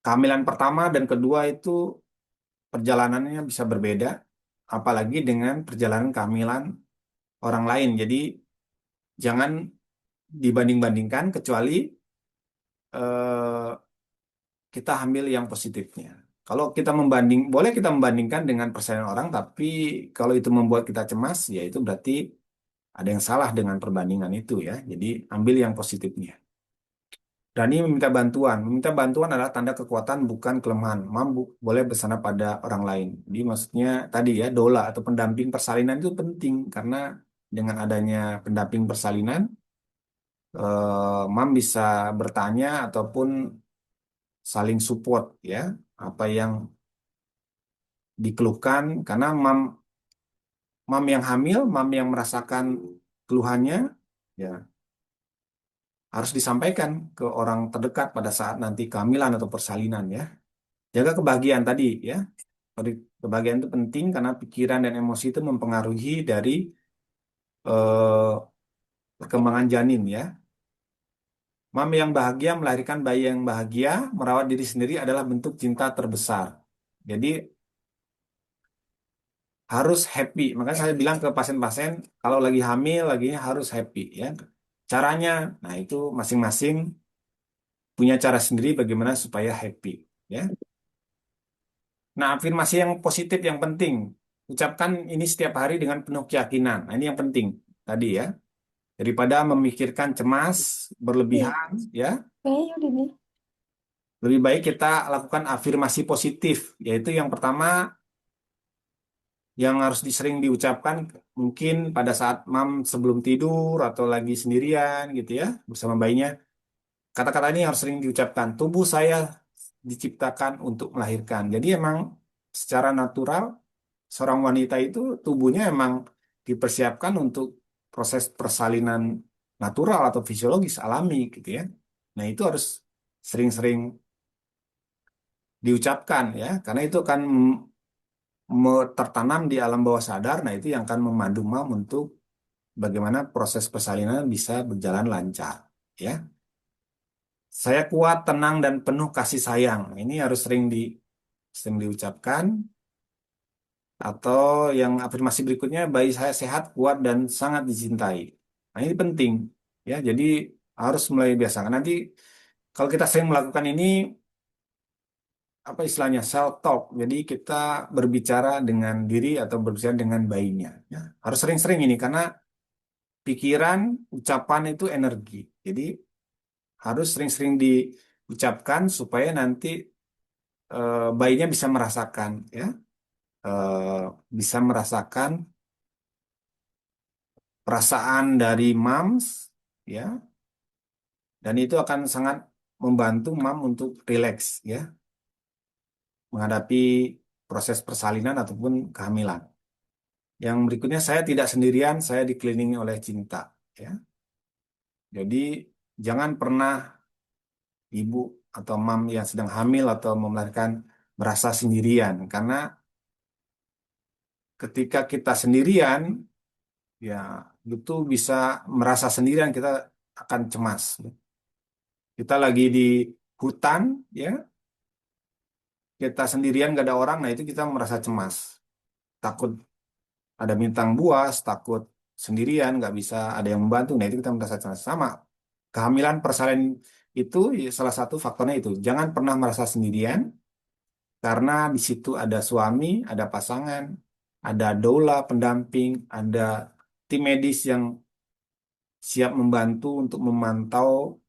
kehamilan pertama dan kedua itu perjalanannya bisa berbeda, apalagi dengan perjalanan kehamilan orang lain. Jadi jangan dibanding-bandingkan kecuali eh, kita ambil yang positifnya. Kalau kita boleh kita membandingkan dengan persalinan orang, tapi kalau itu membuat kita cemas, ya itu berarti ada yang salah dengan perbandingan itu ya. Jadi ambil yang positifnya. Berani meminta bantuan. Meminta bantuan adalah tanda kekuatan bukan kelemahan. Mampu boleh bersandar pada orang lain. Jadi maksudnya tadi ya, doula atau pendamping persalinan itu penting karena dengan adanya pendamping persalinan, mam bisa bertanya ataupun saling support ya, apa yang dikeluhkan karena mam yang hamil, mam yang merasakan keluhannya ya harus disampaikan ke orang terdekat pada saat nanti kehamilan atau persalinan ya. Jaga kebahagiaan tadi ya. Kebahagiaan itu penting karena pikiran dan emosi itu mempengaruhi dari eh, perkembangan janin ya. Mam yang bahagia melahirkan bayi yang bahagia, merawat diri sendiri adalah bentuk cinta terbesar. Jadi harus happy. Makanya saya bilang ke pasien-pasien kalau lagi hamil lagi harus happy ya. Caranya, nah itu masing-masing punya cara sendiri bagaimana supaya happy ya. Nah, afirmasi yang positif yang penting. Ucapkan ini setiap hari dengan penuh keyakinan. Nah, ini yang penting tadi ya. Daripada memikirkan cemas berlebihan ya, Kayaknya udah nih. lebih baik kita lakukan afirmasi positif, yaitu yang pertama yang harus sering diucapkan mungkin pada saat mam sebelum tidur atau lagi sendirian gitu ya bersama bayinya. Kata-kata ini harus sering diucapkan. Tubuh saya diciptakan untuk melahirkan. Jadi emang secara natural seorang wanita itu tubuhnya emang dipersiapkan untuk proses persalinan natural atau fisiologis alami gitu ya. Nah, itu harus sering-sering diucapkan ya, karena itu akan tertanam di alam bawah sadar. Nah, itu yang akan memandu mam untuk bagaimana proses persalinan bisa berjalan lancar ya. Saya kuat, tenang, dan penuh kasih sayang. Ini harus sering diucapkan. Atau yang afirmasi berikutnya, bayi saya sehat, kuat, dan sangat dicintai. Nah, ini penting. Ya, jadi harus mulai biasakan. Nanti kalau kita sering melakukan ini, apa istilahnya, self talk. Jadi kita berbicara dengan diri atau berbicara dengan bayinya. Ya, harus sering-sering ini karena pikiran, ucapan itu energi. Jadi harus sering-sering diucapkan supaya nanti bayinya bisa merasakan, ya, eh, bisa merasakan perasaan dari mams, ya, dan itu akan sangat membantu mam untuk rileks, ya, menghadapi proses persalinan ataupun kehamilan. Yang berikutnya, saya tidak sendirian, saya dikelilingi oleh cinta, ya. Jadi jangan pernah ibu atau mam yang sedang hamil atau melahirkan merasa sendirian, karena ketika kita sendirian, ya, itu bisa merasa sendirian, kita akan cemas. Kita lagi di hutan, ya, kita sendirian gak ada orang, nah itu kita merasa cemas, takut ada bintang buas, takut sendirian, nggak bisa ada yang membantu, nah itu kita merasa cemas. Sama, kehamilan persalinan itu ya, salah satu faktornya itu, jangan pernah merasa sendirian, karena di situ ada suami, ada pasangan, ada doula pendamping, ada tim medis yang siap membantu untuk memantau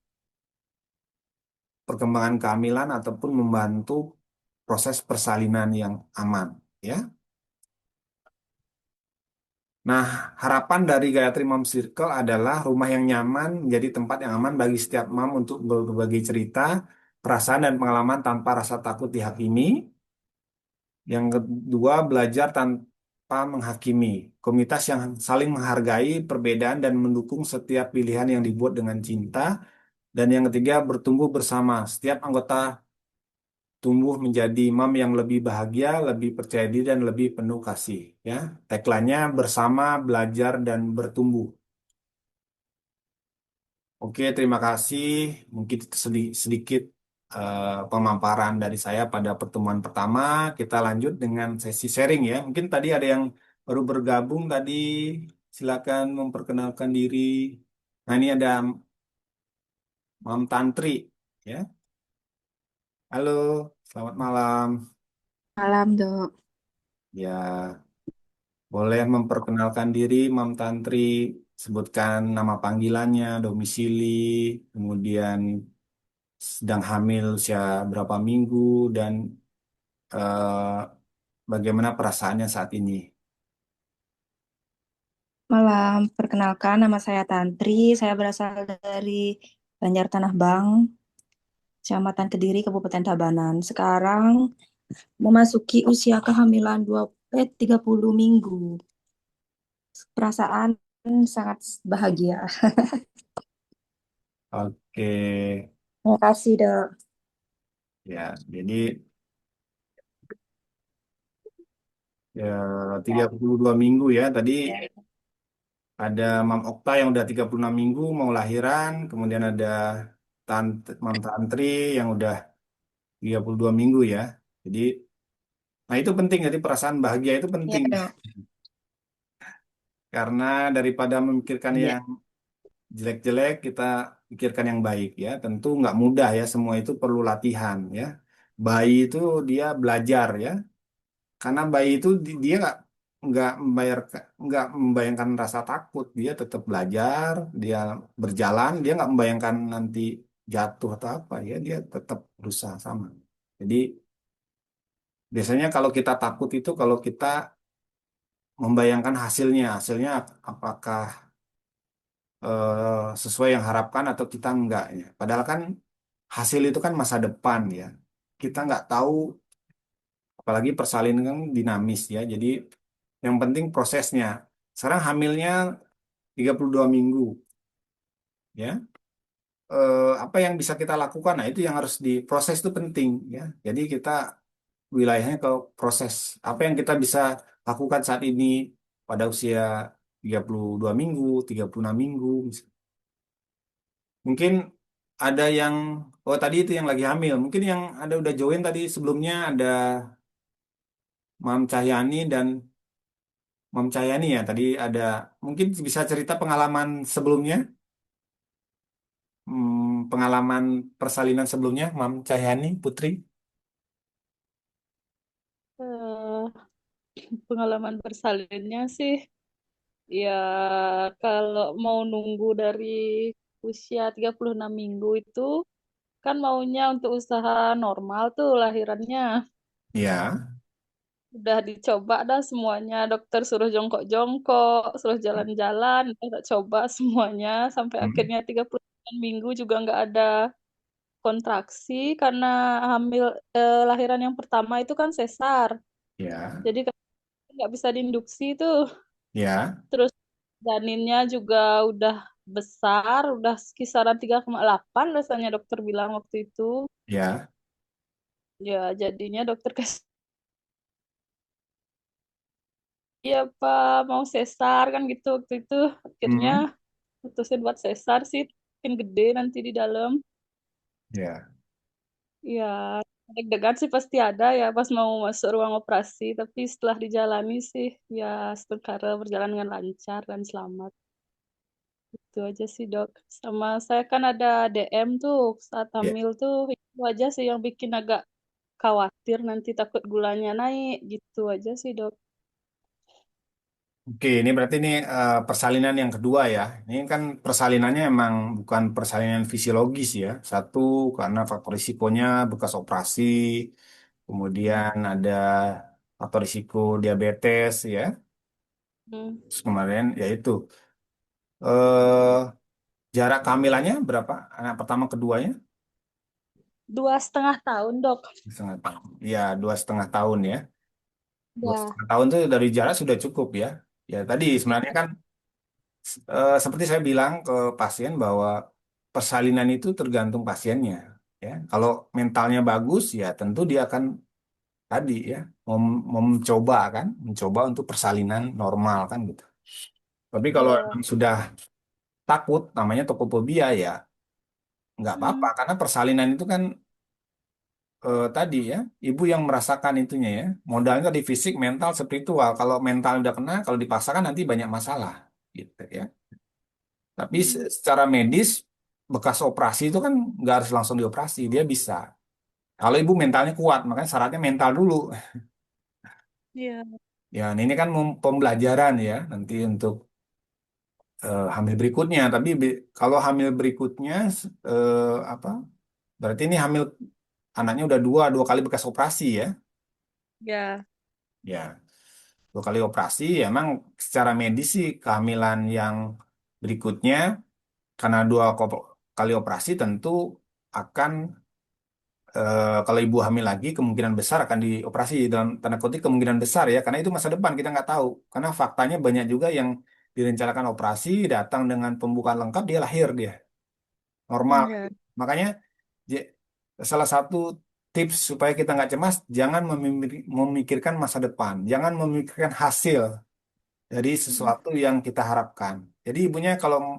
perkembangan kehamilan ataupun membantu proses persalinan yang aman, ya. Nah, harapan dari Gayatri Mom Circle adalah rumah yang nyaman menjadi tempat yang aman bagi setiap mom untuk berbagi cerita, perasaan, dan pengalaman tanpa rasa takut dihakimi. Yang kedua, belajar tanpa menghakimi. Komunitas yang saling menghargai perbedaan dan mendukung setiap pilihan yang dibuat dengan cinta. Dan yang ketiga, bertumbuh bersama. Setiap anggota tumbuh menjadi mam yang lebih bahagia, lebih percaya diri, dan lebih penuh kasih. Ya, tagline-nya bersama, belajar, dan bertumbuh. Oke, terima kasih. Mungkin itu sedikit pemaparan dari saya pada pertemuan pertama. Kita lanjut dengan sesi sharing ya. Mungkin tadi ada yang baru bergabung tadi. Silakan memperkenalkan diri. Nah, ini ada Mam Tantri ya. Halo, selamat malam. Malam, Dok. Ya, boleh memperkenalkan diri Mam Tantri. Sebutkan nama panggilannya, domisili, kemudian sedang hamil usia berapa minggu, dan eh, bagaimana perasaannya saat ini. Malam, perkenalkan nama saya Tantri. Saya berasal dari Banjar Tanah Bang, Kecamatan Kediri, Kabupaten Tabanan. Sekarang memasuki usia kehamilan 30 minggu. Perasaan sangat bahagia. Oke, Terima kasih, Dok. ya, jadi ya 32 minggu ya. Tadi ada Mam Okta yang udah 36 minggu mau lahiran, kemudian ada Mam Tantri yang udah 32 minggu ya. Jadi, nah itu penting, jadi perasaan bahagia itu Ya, penting. Dok. Karena daripada memikirkan Iya. yang jelek-jelek, kita pikirkan yang baik ya. Tentu nggak mudah ya, semua itu perlu latihan ya. Bayi itu dia belajar ya, karena bayi itu dia nggak membayangkan rasa takut, dia tetap belajar, dia berjalan, dia nggak membayangkan nanti jatuh atau apa ya, dia tetap berusaha sama. Jadi biasanya kalau kita takut itu kalau kita membayangkan hasilnya apakah sesuai yang harapkan atau kita enggak ya. Padahal kan hasil itu kan masa depan ya. kita nggak tahu, apalagi persalinan kan dinamis ya. Jadi yang penting prosesnya. Sekarang hamilnya 32 minggu ya. Apa yang bisa kita lakukan? Nah, itu yang harus diproses itu penting ya. Jadi kita wilayahnya ke proses apa yang kita bisa lakukan saat ini pada usia 32 minggu, 36 minggu. Mungkin ada yang, oh tadi itu yang lagi hamil. Mungkin yang ada udah join tadi sebelumnya ada Mam Cahyani dan Mam Cahyani ya. Tadi ada, mungkin bisa cerita pengalaman sebelumnya, pengalaman persalinan sebelumnya, Mam Cahyani Putri. Eh, Pengalaman bersalinnya sih, ya kalau mau nunggu dari usia 36 minggu itu kan maunya untuk usaha normal tuh lahirannya. Ya. Udah dicoba dah semuanya, dokter suruh jongkok-jongkok, suruh jalan-jalan, udah coba semuanya sampai Hmm. akhirnya 39 minggu juga nggak ada kontraksi karena hamil lahiran yang pertama itu kan sesar. Ya. Jadi kan nggak bisa diinduksi tuh. Ya. Terus janinnya juga udah besar, udah kisaran 3,8 rasanya dokter bilang waktu itu. Ya. Ya jadinya dokter kasih, ya Pak mau sesar kan gitu waktu itu. Akhirnya Hmm. putusin buat sesar sih, makin gede nanti di dalam. Ya. Ya deg-degan sih pasti ada ya pas mau masuk ruang operasi, tapi setelah dijalani sih ya sementara berjalan dengan lancar dan selamat. Itu aja sih dok. Sama saya kan ada DM tuh saat Ya. hamil tuh, itu aja sih yang bikin agak khawatir nanti takut gulanya naik gitu aja sih dok. Oke, ini berarti ini persalinan yang kedua ya. Ini kan persalinannya emang bukan persalinan fisiologis ya. Satu karena faktor risikonya bekas operasi, kemudian ada faktor risiko diabetes ya. Hmm. Terus kemarin yaitu eh jarak kehamilannya berapa? Anak pertama keduanya? 2,5 tahun dok. Setengah tahun. Ya, 2,5 tahun ya. Dua Ya. setengah tahun itu dari jarak sudah cukup ya. Ya tadi sebenarnya kan seperti saya bilang ke pasien bahwa persalinan itu tergantung pasiennya. Ya, kalau mentalnya bagus ya tentu dia akan tadi ya mau, mau mencoba kan, mencoba untuk persalinan normal kan gitu. Tapi kalau Ya. emang sudah takut, namanya tokophobia ya nggak apa-apa Hmm. karena persalinan itu kan tadi ya ibu yang merasakan itunya ya. Modalnya di fisik, mental, spiritual. Kalau mental udah kena, kalau dipaksakan nanti banyak masalah gitu ya. Tapi Hmm. secara medis bekas operasi itu kan nggak harus langsung dioperasi, dia bisa. Kalau ibu mentalnya kuat, makanya syaratnya mental dulu. Ya. Ya, ini kan pembelajaran ya nanti untuk hamil berikutnya. Tapi kalau hamil berikutnya apa? Berarti ini hamil anaknya udah dua kali bekas operasi ya. Ya. Ya, 2 kali operasi. Emang secara medis sih kehamilan yang berikutnya karena 2 kali operasi tentu akan kalau ibu hamil lagi kemungkinan besar akan dioperasi dalam tanda kutip kemungkinan besar ya karena itu masa depan kita nggak tahu karena faktanya banyak juga yang direncanakan operasi datang dengan pembukaan lengkap dia lahir dia normal Ya. makanya j- salah satu tips supaya kita nggak cemas jangan memikirkan masa depan jangan memikirkan hasil dari Hmm. sesuatu yang kita harapkan jadi ibunya kalau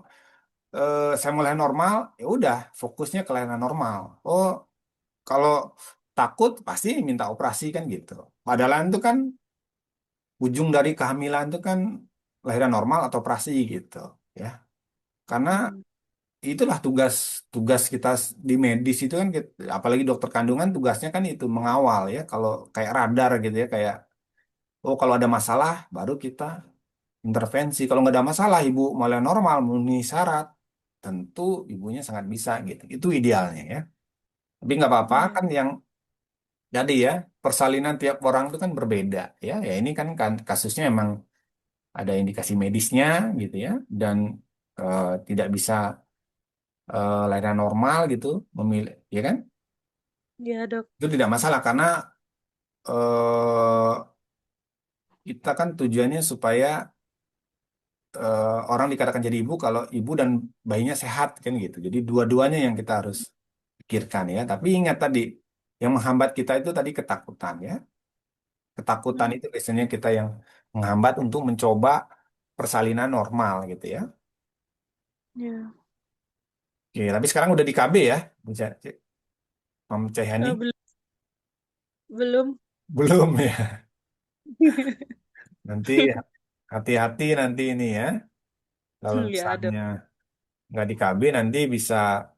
saya mulai normal ya udah fokusnya ke layanan normal oh kalau takut pasti minta operasi kan gitu. Padahal itu kan ujung dari kehamilan itu kan lahiran normal atau operasi gitu ya. Karena Hmm. itulah tugas tugas kita di medis itu kan apalagi dokter kandungan tugasnya kan itu mengawal ya. Kalau kayak radar gitu ya kayak oh kalau ada masalah baru kita intervensi. Kalau nggak ada masalah ibu malah normal memenuhi syarat tentu ibunya sangat bisa gitu. Itu idealnya ya. Tapi nggak apa-apa Ya. kan yang jadi ya, persalinan tiap orang itu kan berbeda ya. Ya ini kan kasusnya emang ada indikasi medisnya gitu ya dan tidak bisa lahiran normal gitu memilih ya kan? Iya, Dok. Itu tidak masalah karena eh, kita kan tujuannya supaya orang dikatakan jadi ibu kalau ibu dan bayinya sehat kan gitu. Jadi dua-duanya yang kita harus pikirkan ya. Tapi ingat tadi yang menghambat kita itu tadi ketakutan ya. Ketakutan Hmm, itu biasanya kita yang menghambat untuk mencoba persalinan normal gitu ya. ya. Oke, tapi sekarang udah di KB ya, Bu Mam Cahyani? Belum, belum. Belum ya. Nanti hati-hati nanti ini ya. Kalau Ya, Dok. misalnya nggak di KB nanti bisa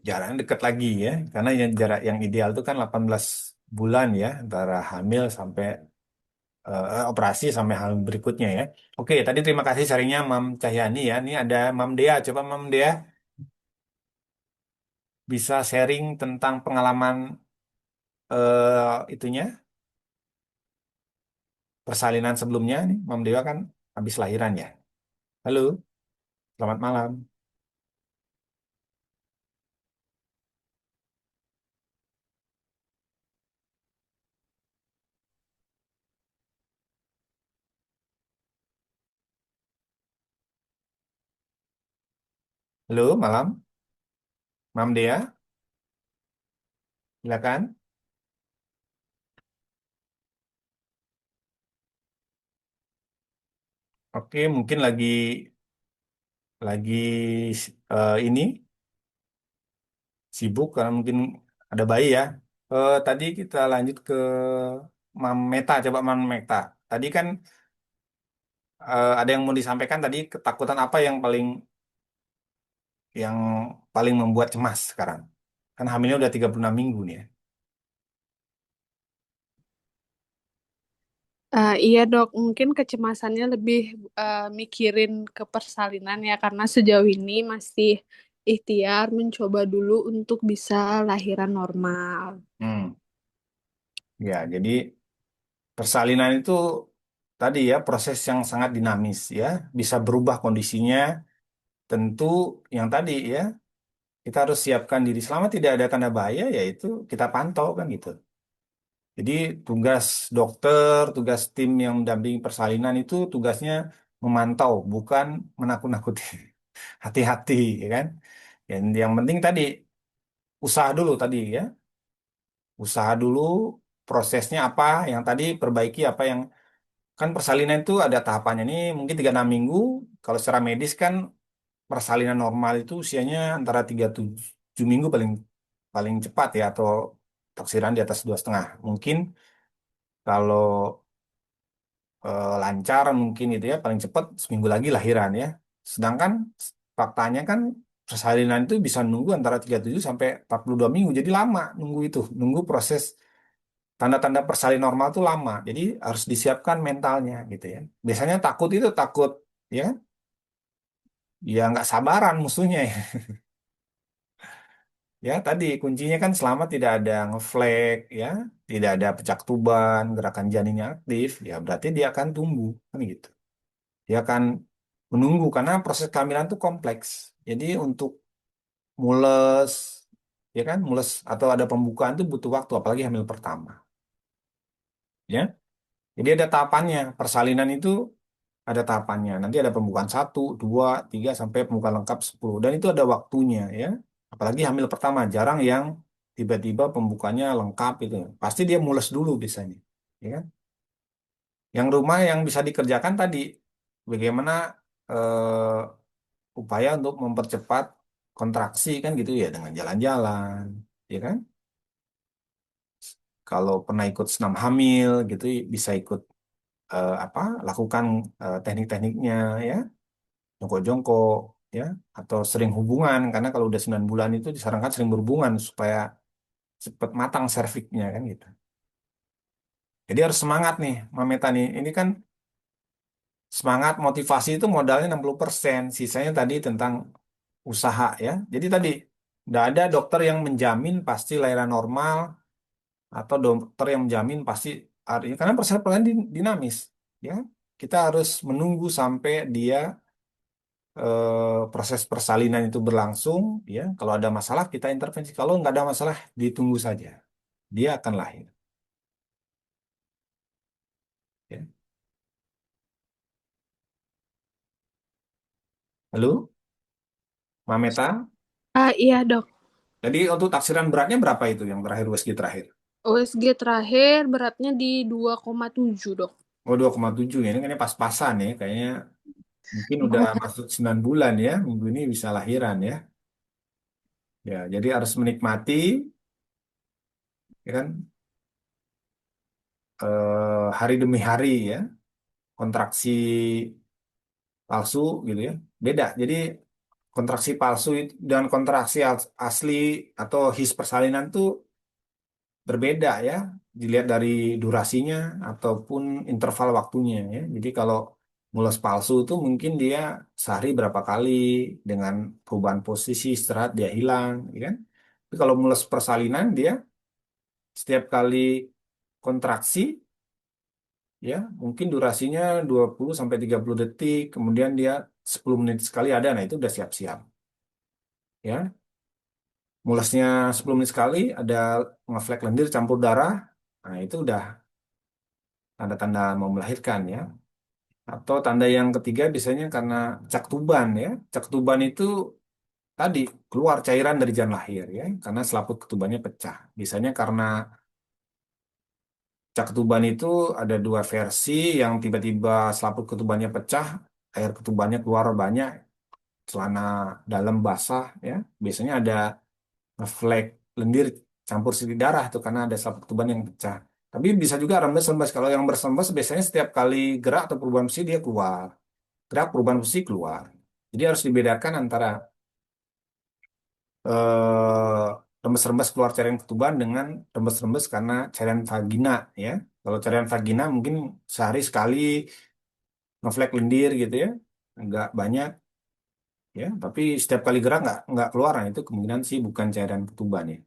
jaraknya dekat lagi ya. Karena yang jarak yang ideal itu kan 18 bulan ya antara hamil sampai operasi sampai hal berikutnya ya. Oke, tadi terima kasih sharingnya Mam Cahyani ya. Ini ada Mam Dea. Coba Mam Dea bisa sharing tentang pengalaman itunya persalinan sebelumnya nih. Mam Dea kan habis lahiran ya. Halo, selamat malam. Halo, malam. Mam Dea, silakan. Oke, mungkin lagi ini sibuk karena mungkin ada bayi ya. Tadi kita lanjut ke Mam Meta, coba Mam Meta. Tadi kan ada yang mau disampaikan tadi ketakutan apa yang paling membuat cemas sekarang? Kan hamilnya udah 36 minggu nih ya. Iya, Dok, mungkin kecemasannya lebih mikirin ke persalinan ya, karena sejauh ini masih ikhtiar mencoba dulu untuk bisa lahiran normal. Hmm. Ya, jadi persalinan itu tadi ya proses yang sangat dinamis ya, bisa berubah kondisinya. Tentu yang tadi ya kita harus siapkan diri selama tidak ada tanda bahaya, yaitu kita pantau kan gitu. Jadi tugas dokter, tugas tim yang mendampingi persalinan itu tugasnya memantau, bukan menakut-nakuti. Hati-hati, ya kan? Yang penting tadi usaha dulu tadi ya, usaha dulu prosesnya apa, yang tadi perbaiki apa yang kan persalinan itu ada tahapannya nih, mungkin 36 minggu. Kalau secara medis kan persalinan normal itu usianya antara 37 minggu paling paling cepat ya, atau taksiran di atas 2,5. Mungkin kalau lancar mungkin itu ya paling cepat seminggu lagi lahiran ya. Sedangkan faktanya kan persalinan itu bisa nunggu antara 37 sampai 42 minggu. Jadi lama nunggu itu, nunggu proses tanda-tanda persalin normal itu lama. Jadi harus disiapkan mentalnya gitu ya. Biasanya takut itu takut ya, ya nggak sabaran musuhnya ya. Ya tadi kuncinya kan selama tidak ada ngeflag ya, tidak ada pecah tuban, gerakan janinnya aktif, ya berarti dia akan tumbuh kan gitu. Dia akan menunggu karena proses kehamilan itu kompleks. Jadi untuk mules, ya kan, mules atau ada pembukaan itu butuh waktu, apalagi hamil pertama. Ya, jadi ada tahapannya. Persalinan itu ada tahapannya. Nanti ada pembukaan 1, 2, 3 sampai pembukaan lengkap 10. Dan itu ada waktunya, ya. Apalagi hamil pertama, jarang yang tiba-tiba pembukanya lengkap itu. Pasti dia mules dulu biasanya, ya kan? Yang rumah yang bisa dikerjakan tadi, bagaimana upaya untuk mempercepat kontraksi kan gitu ya dengan jalan-jalan, ya kan? Kalau pernah ikut senam hamil gitu bisa ikut apa lakukan teknik-tekniknya ya, jongkok-jongkok ya, atau sering hubungan karena kalau udah 9 bulan itu disarankan sering berhubungan supaya cepat matang serviknya kan gitu. Jadi harus semangat nih, Mameta nih. Ini kan semangat motivasi itu modalnya 60%, sisanya tadi tentang usaha ya. Jadi tadi nggak ada dokter yang menjamin pasti lahiran normal atau dokter yang menjamin pasti karena persalinan dinamis ya. Kita harus menunggu sampai dia proses persalinan itu berlangsung, ya. Kalau ada masalah kita intervensi. Kalau nggak ada masalah, ditunggu saja. Dia akan lahir. Ya. Halo, Mameta. Iya dok, Jadi untuk taksiran beratnya berapa itu yang terakhir USG terakhir? USG terakhir beratnya di 2,7 dok. Oh 2,7 ya. Ini kayaknya pas-pasan ya. Kayaknya mungkin udah 2,7. masuk 9 bulan ya. Minggu ini bisa lahiran ya. Ya, jadi harus menikmati, ya kan, hari demi hari ya. Kontraksi palsu gitu ya. Beda. Jadi kontraksi palsu dan kontraksi asli atau his persalinan tuh berbeda ya. Dilihat dari durasinya ataupun interval waktunya ya. Jadi kalau mules palsu itu mungkin dia sehari berapa kali dengan perubahan posisi istirahat dia hilang, ya kan? Tapi kalau mules persalinan dia setiap kali kontraksi ya mungkin durasinya 20 sampai 30 detik, kemudian dia 10 menit sekali ada, nah itu udah siap-siap. Ya, mulasnya 10 menit sekali ada ngeflek lendir campur darah, nah itu udah tanda-tanda mau melahirkan ya. Atau tanda yang ketiga biasanya karena cak tuban ya. Cak tuban itu tadi keluar cairan dari jalan lahir ya, karena selaput ketubannya pecah. Biasanya karena cak ketuban itu ada dua versi, yang tiba-tiba selaput ketubannya pecah, air ketubannya keluar banyak, celana dalam basah ya. Biasanya ada ngeflek lendir campur sidik darah tuh karena ada selaput ketuban yang pecah. Tapi bisa juga rembes-rembes. Kalau yang bersembes biasanya setiap kali gerak atau perubahan posisi dia keluar. Gerak perubahan posisi keluar. Jadi harus dibedakan antara eh, rembes-rembes keluar cairan ketuban dengan rembes-rembes karena cairan vagina ya. Kalau cairan vagina mungkin sehari sekali ngeflek lendir gitu ya, nggak banyak ya. Tapi setiap kali gerak nggak keluar, nah itu kemungkinan sih bukan cairan ketuban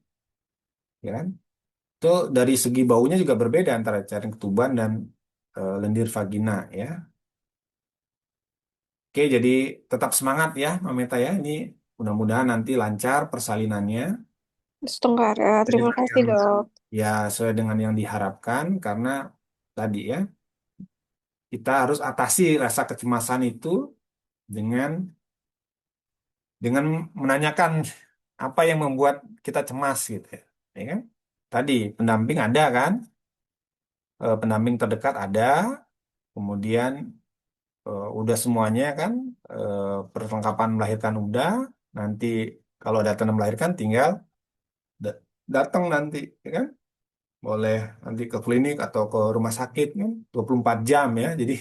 ya kan? Itu dari segi baunya juga berbeda antara cairan ketuban dan lendir vagina ya. Oke, jadi tetap semangat ya, Mameta ya. Ini mudah-mudahan nanti lancar persalinannya. Setengah ya. Terima Sesuai kasih yang dok. ya sesuai dengan yang diharapkan karena tadi ya kita harus atasi rasa kecemasan itu dengan menanyakan apa yang membuat kita cemas gitu ya. Ya kan? Tadi pendamping ada kan? Pendamping terdekat ada, kemudian udah semuanya kan, perlengkapan melahirkan udah, nanti kalau ada tanda melahirkan tinggal da- datang nanti ya kan, boleh nanti ke klinik atau ke rumah sakit kan 24 jam ya. Jadi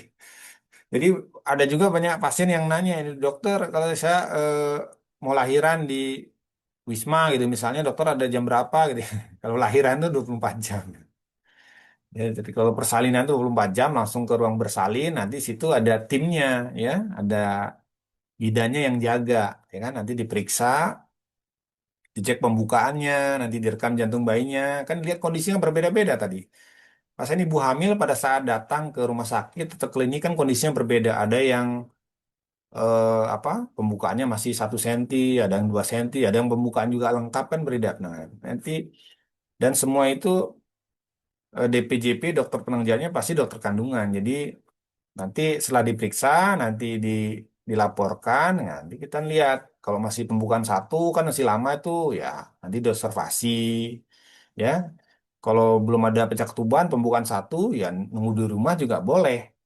ada juga banyak pasien yang nanya ini dokter, kalau saya mau lahiran di Wisma gitu misalnya, dokter ada jam berapa gitu. Kalau lahiran tuh 24 jam. Ya, jadi kalau persalinan tuh 24 jam langsung ke ruang bersalin, nanti situ ada timnya ya, ada bidannya yang jaga, ya kan? Nanti diperiksa, dicek pembukaannya, nanti direkam jantung bayinya, kan lihat kondisinya berbeda-beda tadi. Pasien ibu hamil pada saat datang ke rumah sakit atau klinik kan kondisinya berbeda. Ada yang apa pembukaannya masih 1 senti, ada yang 2 senti, ada yang pembukaan juga lengkap kan berbeda. Nah, nanti dan semua itu DPJP dokter penunjangnya pasti dokter kandungan. Jadi nanti setelah diperiksa, nanti dilaporkan, ya, nanti kita lihat. Kalau masih pembukaan 1 kan masih lama itu, ya nanti diobservasi, ya. Kalau belum ada pecah ketuban, pembukaan 1, ya nunggu di rumah juga boleh.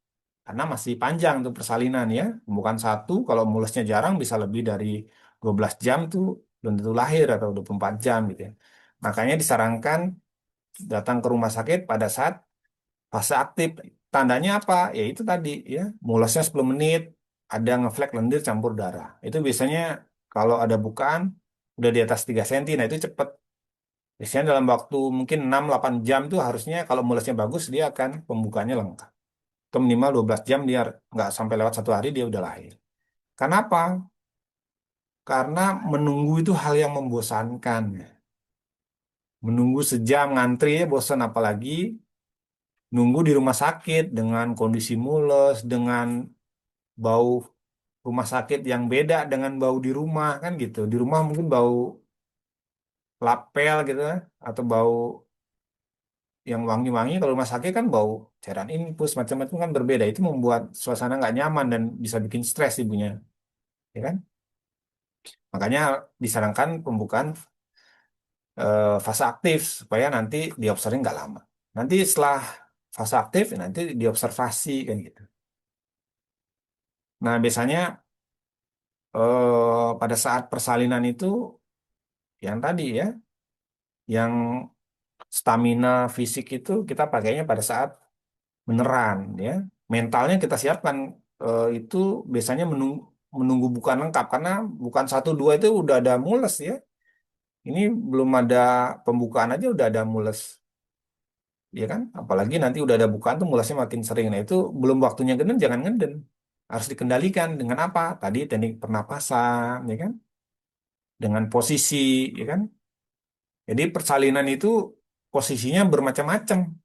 Karena masih panjang tuh persalinan ya. Pembukaan 1, kalau mulusnya jarang bisa lebih dari 12 jam tuh belum tentu lahir atau 24 jam gitu ya. Makanya disarankan datang ke rumah sakit pada saat fase aktif. Tandanya apa? Ya itu tadi ya. Mulasnya 10 menit, ada ngeflek lendir campur darah. Itu biasanya kalau ada bukaan udah di atas 3 senti. Nah itu cepet. Biasanya dalam waktu mungkin 6-8 jam tuh harusnya kalau mulasnya bagus dia akan pembukanya lengkap. Atau minimal 12 jam dia nggak sampai lewat 1 hari dia udah lahir. Kenapa? Karena menunggu itu hal yang membosankan. Menunggu sejam ngantri ya bosan, apalagi nunggu di rumah sakit dengan kondisi mules, dengan bau rumah sakit yang beda dengan bau di rumah kan gitu. Di rumah mungkin bau lapel gitu ya, atau bau yang wangi-wangi. Kalau rumah sakit kan bau cairan infus macam-macam kan berbeda. Itu membuat suasana nggak nyaman dan bisa bikin stres ibunya, ya kan? Makanya disarankan pembukaan fase aktif supaya nanti diobservasi nggak lama. Nanti setelah fase aktif nanti diobservasi kan gitu. Nah biasanya pada saat persalinan itu yang tadi ya, yang stamina fisik itu kita pakainya pada saat beneran ya. Mentalnya kita siapkan itu biasanya menunggu bukan lengkap karena bukan satu dua itu udah ada mules ya. Ini belum ada pembukaan aja udah ada mules, ya kan? Apalagi nanti udah ada bukaan tuh mulesnya makin sering. Nah itu belum waktunya geden, jangan ngeden. Harus dikendalikan dengan apa? Tadi teknik pernapasan, ya kan? Dengan posisi, ya kan? Jadi persalinan itu posisinya bermacam-macam.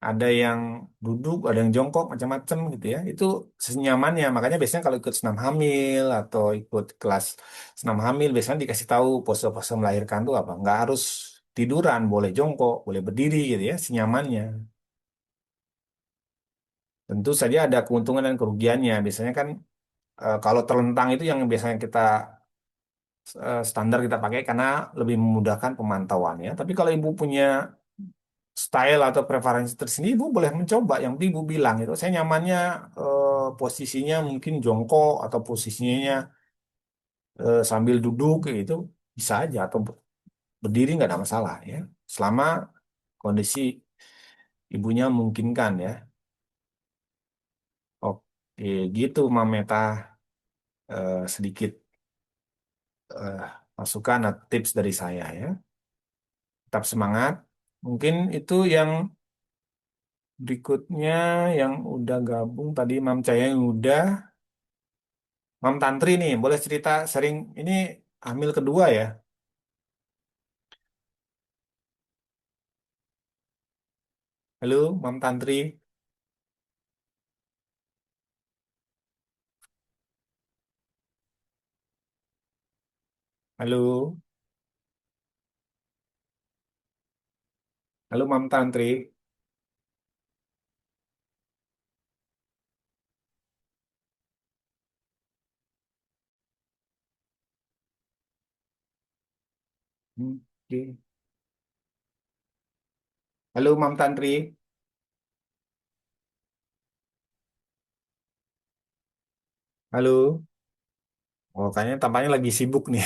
Ada yang duduk, ada yang jongkok, macam-macam gitu ya. Itu senyamannya. Makanya biasanya kalau ikut senam hamil atau ikut kelas senam hamil, biasanya dikasih tahu pose-pose melahirkan tuh apa. Nggak harus tiduran, boleh jongkok, boleh berdiri gitu ya, senyamannya. Tentu saja ada keuntungan dan kerugiannya. Biasanya kan kalau terlentang itu yang biasanya kita standar kita pakai karena lebih memudahkan pemantauan ya. Tapi kalau ibu punya style atau preferensi tersendiri, ibu boleh mencoba. Yang penting ibu bilang itu, saya nyamannya posisinya mungkin jongkok atau posisinya sambil duduk kayak gitu bisa aja atau berdiri nggak ada masalah ya. Selama kondisi ibunya memungkinkan ya. Oke, gitu Mameta sedikit eh, masukan atau tips dari saya ya. Tetap semangat. Mungkin itu yang berikutnya yang udah gabung tadi Mam Cahya yang udah. Mam Tantri nih, boleh cerita sering ini hamil kedua ya. Halo, Mam Tantri. Halo, halo Mam Tantri. Oke. Halo Mam Tantri. Halo. Oh, kayaknya tampaknya lagi sibuk nih.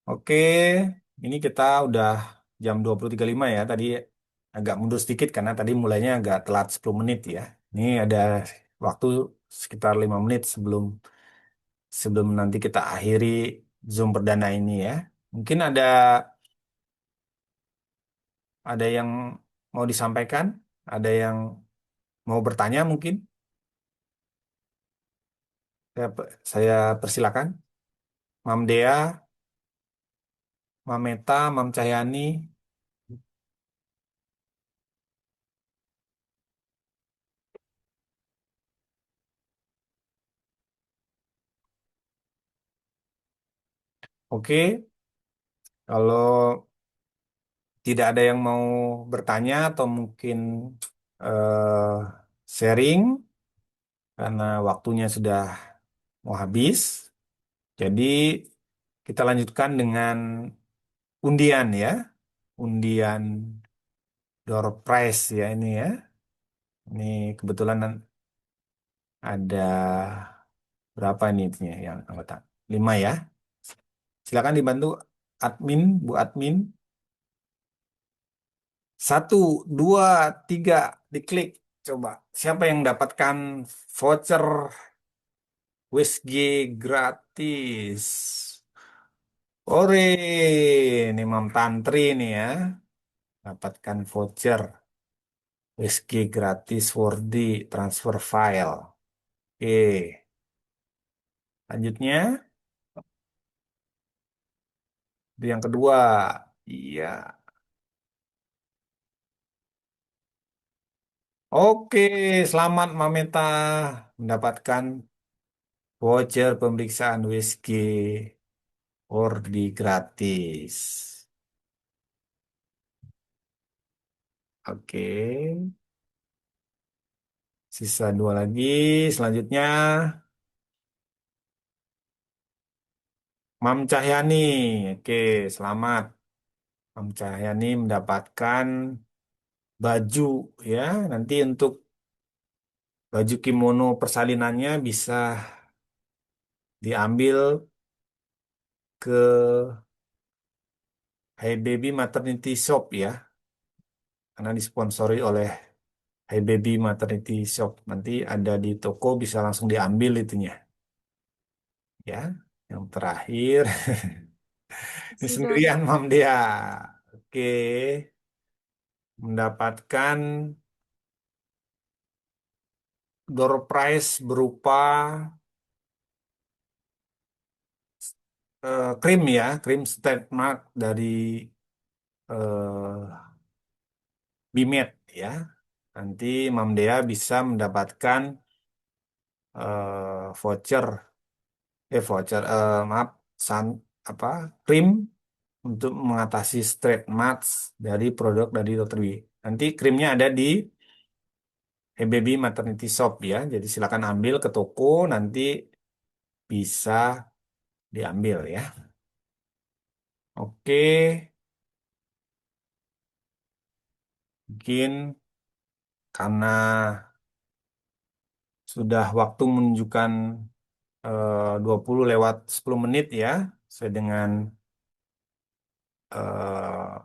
Oke, ini kita udah jam 20.35 ya. Tadi agak mundur sedikit karena tadi mulainya agak telat 10 menit ya. Ini ada waktu sekitar 5 menit sebelum sebelum nanti kita akhiri Zoom perdana ini ya. Mungkin ada yang mau disampaikan, ada yang mau bertanya mungkin. Saya persilakan. Mam Dea, Mam Meta, Mam Cahyani. Oke, kalau tidak ada yang mau bertanya atau mungkin eh, sharing karena waktunya sudah mau habis. Jadi kita lanjutkan dengan undian ya. Undian door prize ya ini ya. Ini kebetulan ada berapa ini yang anggota? 5 ya. Silakan dibantu admin, Bu admin. 1, 2, 3 diklik. Coba siapa yang dapatkan voucher WSG gratis? Ore, ini Mam Tantri nih ya. Dapatkan voucher WSG gratis 4D transfer file. Oke, lanjutnya itu yang kedua. Iya. Oke, selamat Mameta mendapatkan voucher pemeriksaan USG Ordi gratis. Oke, sisa dua lagi. Selanjutnya, Mam Cahyani. Oke, selamat. Mam Cahyani mendapatkan baju ya. Nanti untuk baju kimono persalinannya bisa diambil ke Hey Baby Maternity Shop ya. Karena disponsori oleh Hey Baby Maternity Shop. Nanti ada di toko bisa langsung diambil itunya. Ya, yang terakhir ini Kasih, Dok. sendirian Mam dia. Oke, mendapatkan door prize berupa krim ya, krim State Mark dari Bimet ya. Nanti Mam Dea bisa mendapatkan voucher, maaf, san, apa, krim untuk mengatasi stretch marks dari produk dari Dr. B. Nanti krimnya ada di Hey Baby Maternity Shop ya. Jadi silakan ambil ke toko, nanti bisa diambil ya. Oke, mungkin karena sudah waktu menunjukkan 20 lewat 10 menit ya, sesuai dengan eh,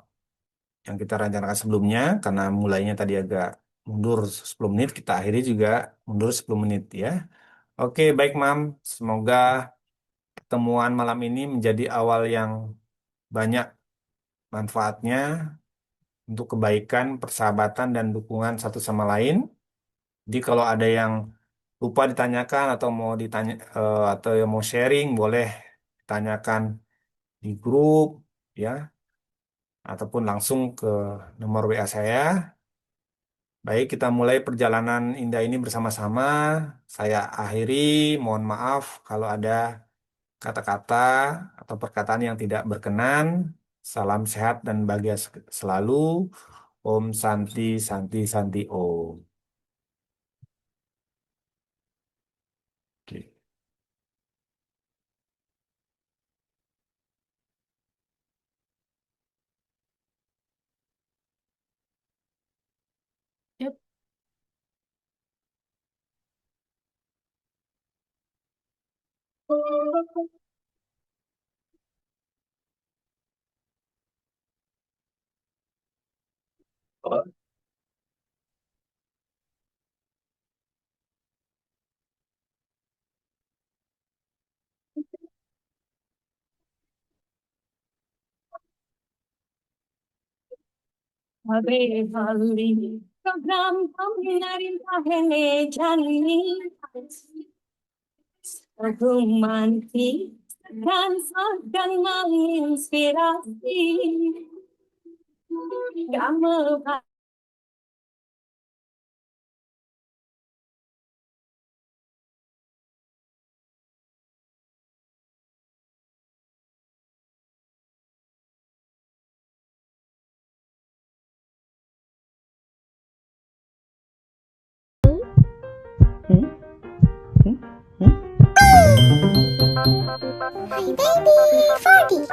yang kita rencanakan sebelumnya, karena mulainya tadi agak mundur 10 menit, kita akhiri juga mundur 10 menit ya. Oke, baik Mam, semoga pertemuan malam ini menjadi awal yang banyak manfaatnya untuk kebaikan, persahabatan, dan dukungan satu sama lain. Jadi kalau ada yang lupa ditanyakan atau mau ditanya atau yang mau sharing, boleh ditanyakan di grup ya, ataupun langsung ke nomor WA saya. Baik, kita mulai perjalanan indah ini bersama-sama. Saya akhiri, mohon maaf kalau ada kata-kata atau perkataan yang tidak berkenan. Salam sehat dan bahagia selalu. Om Santi Santi Santi Om. Oke. Yep. Hali program pembinarin pahele jani romantis dan akan menginspirasi kamu. Hi, baby, Ferdy.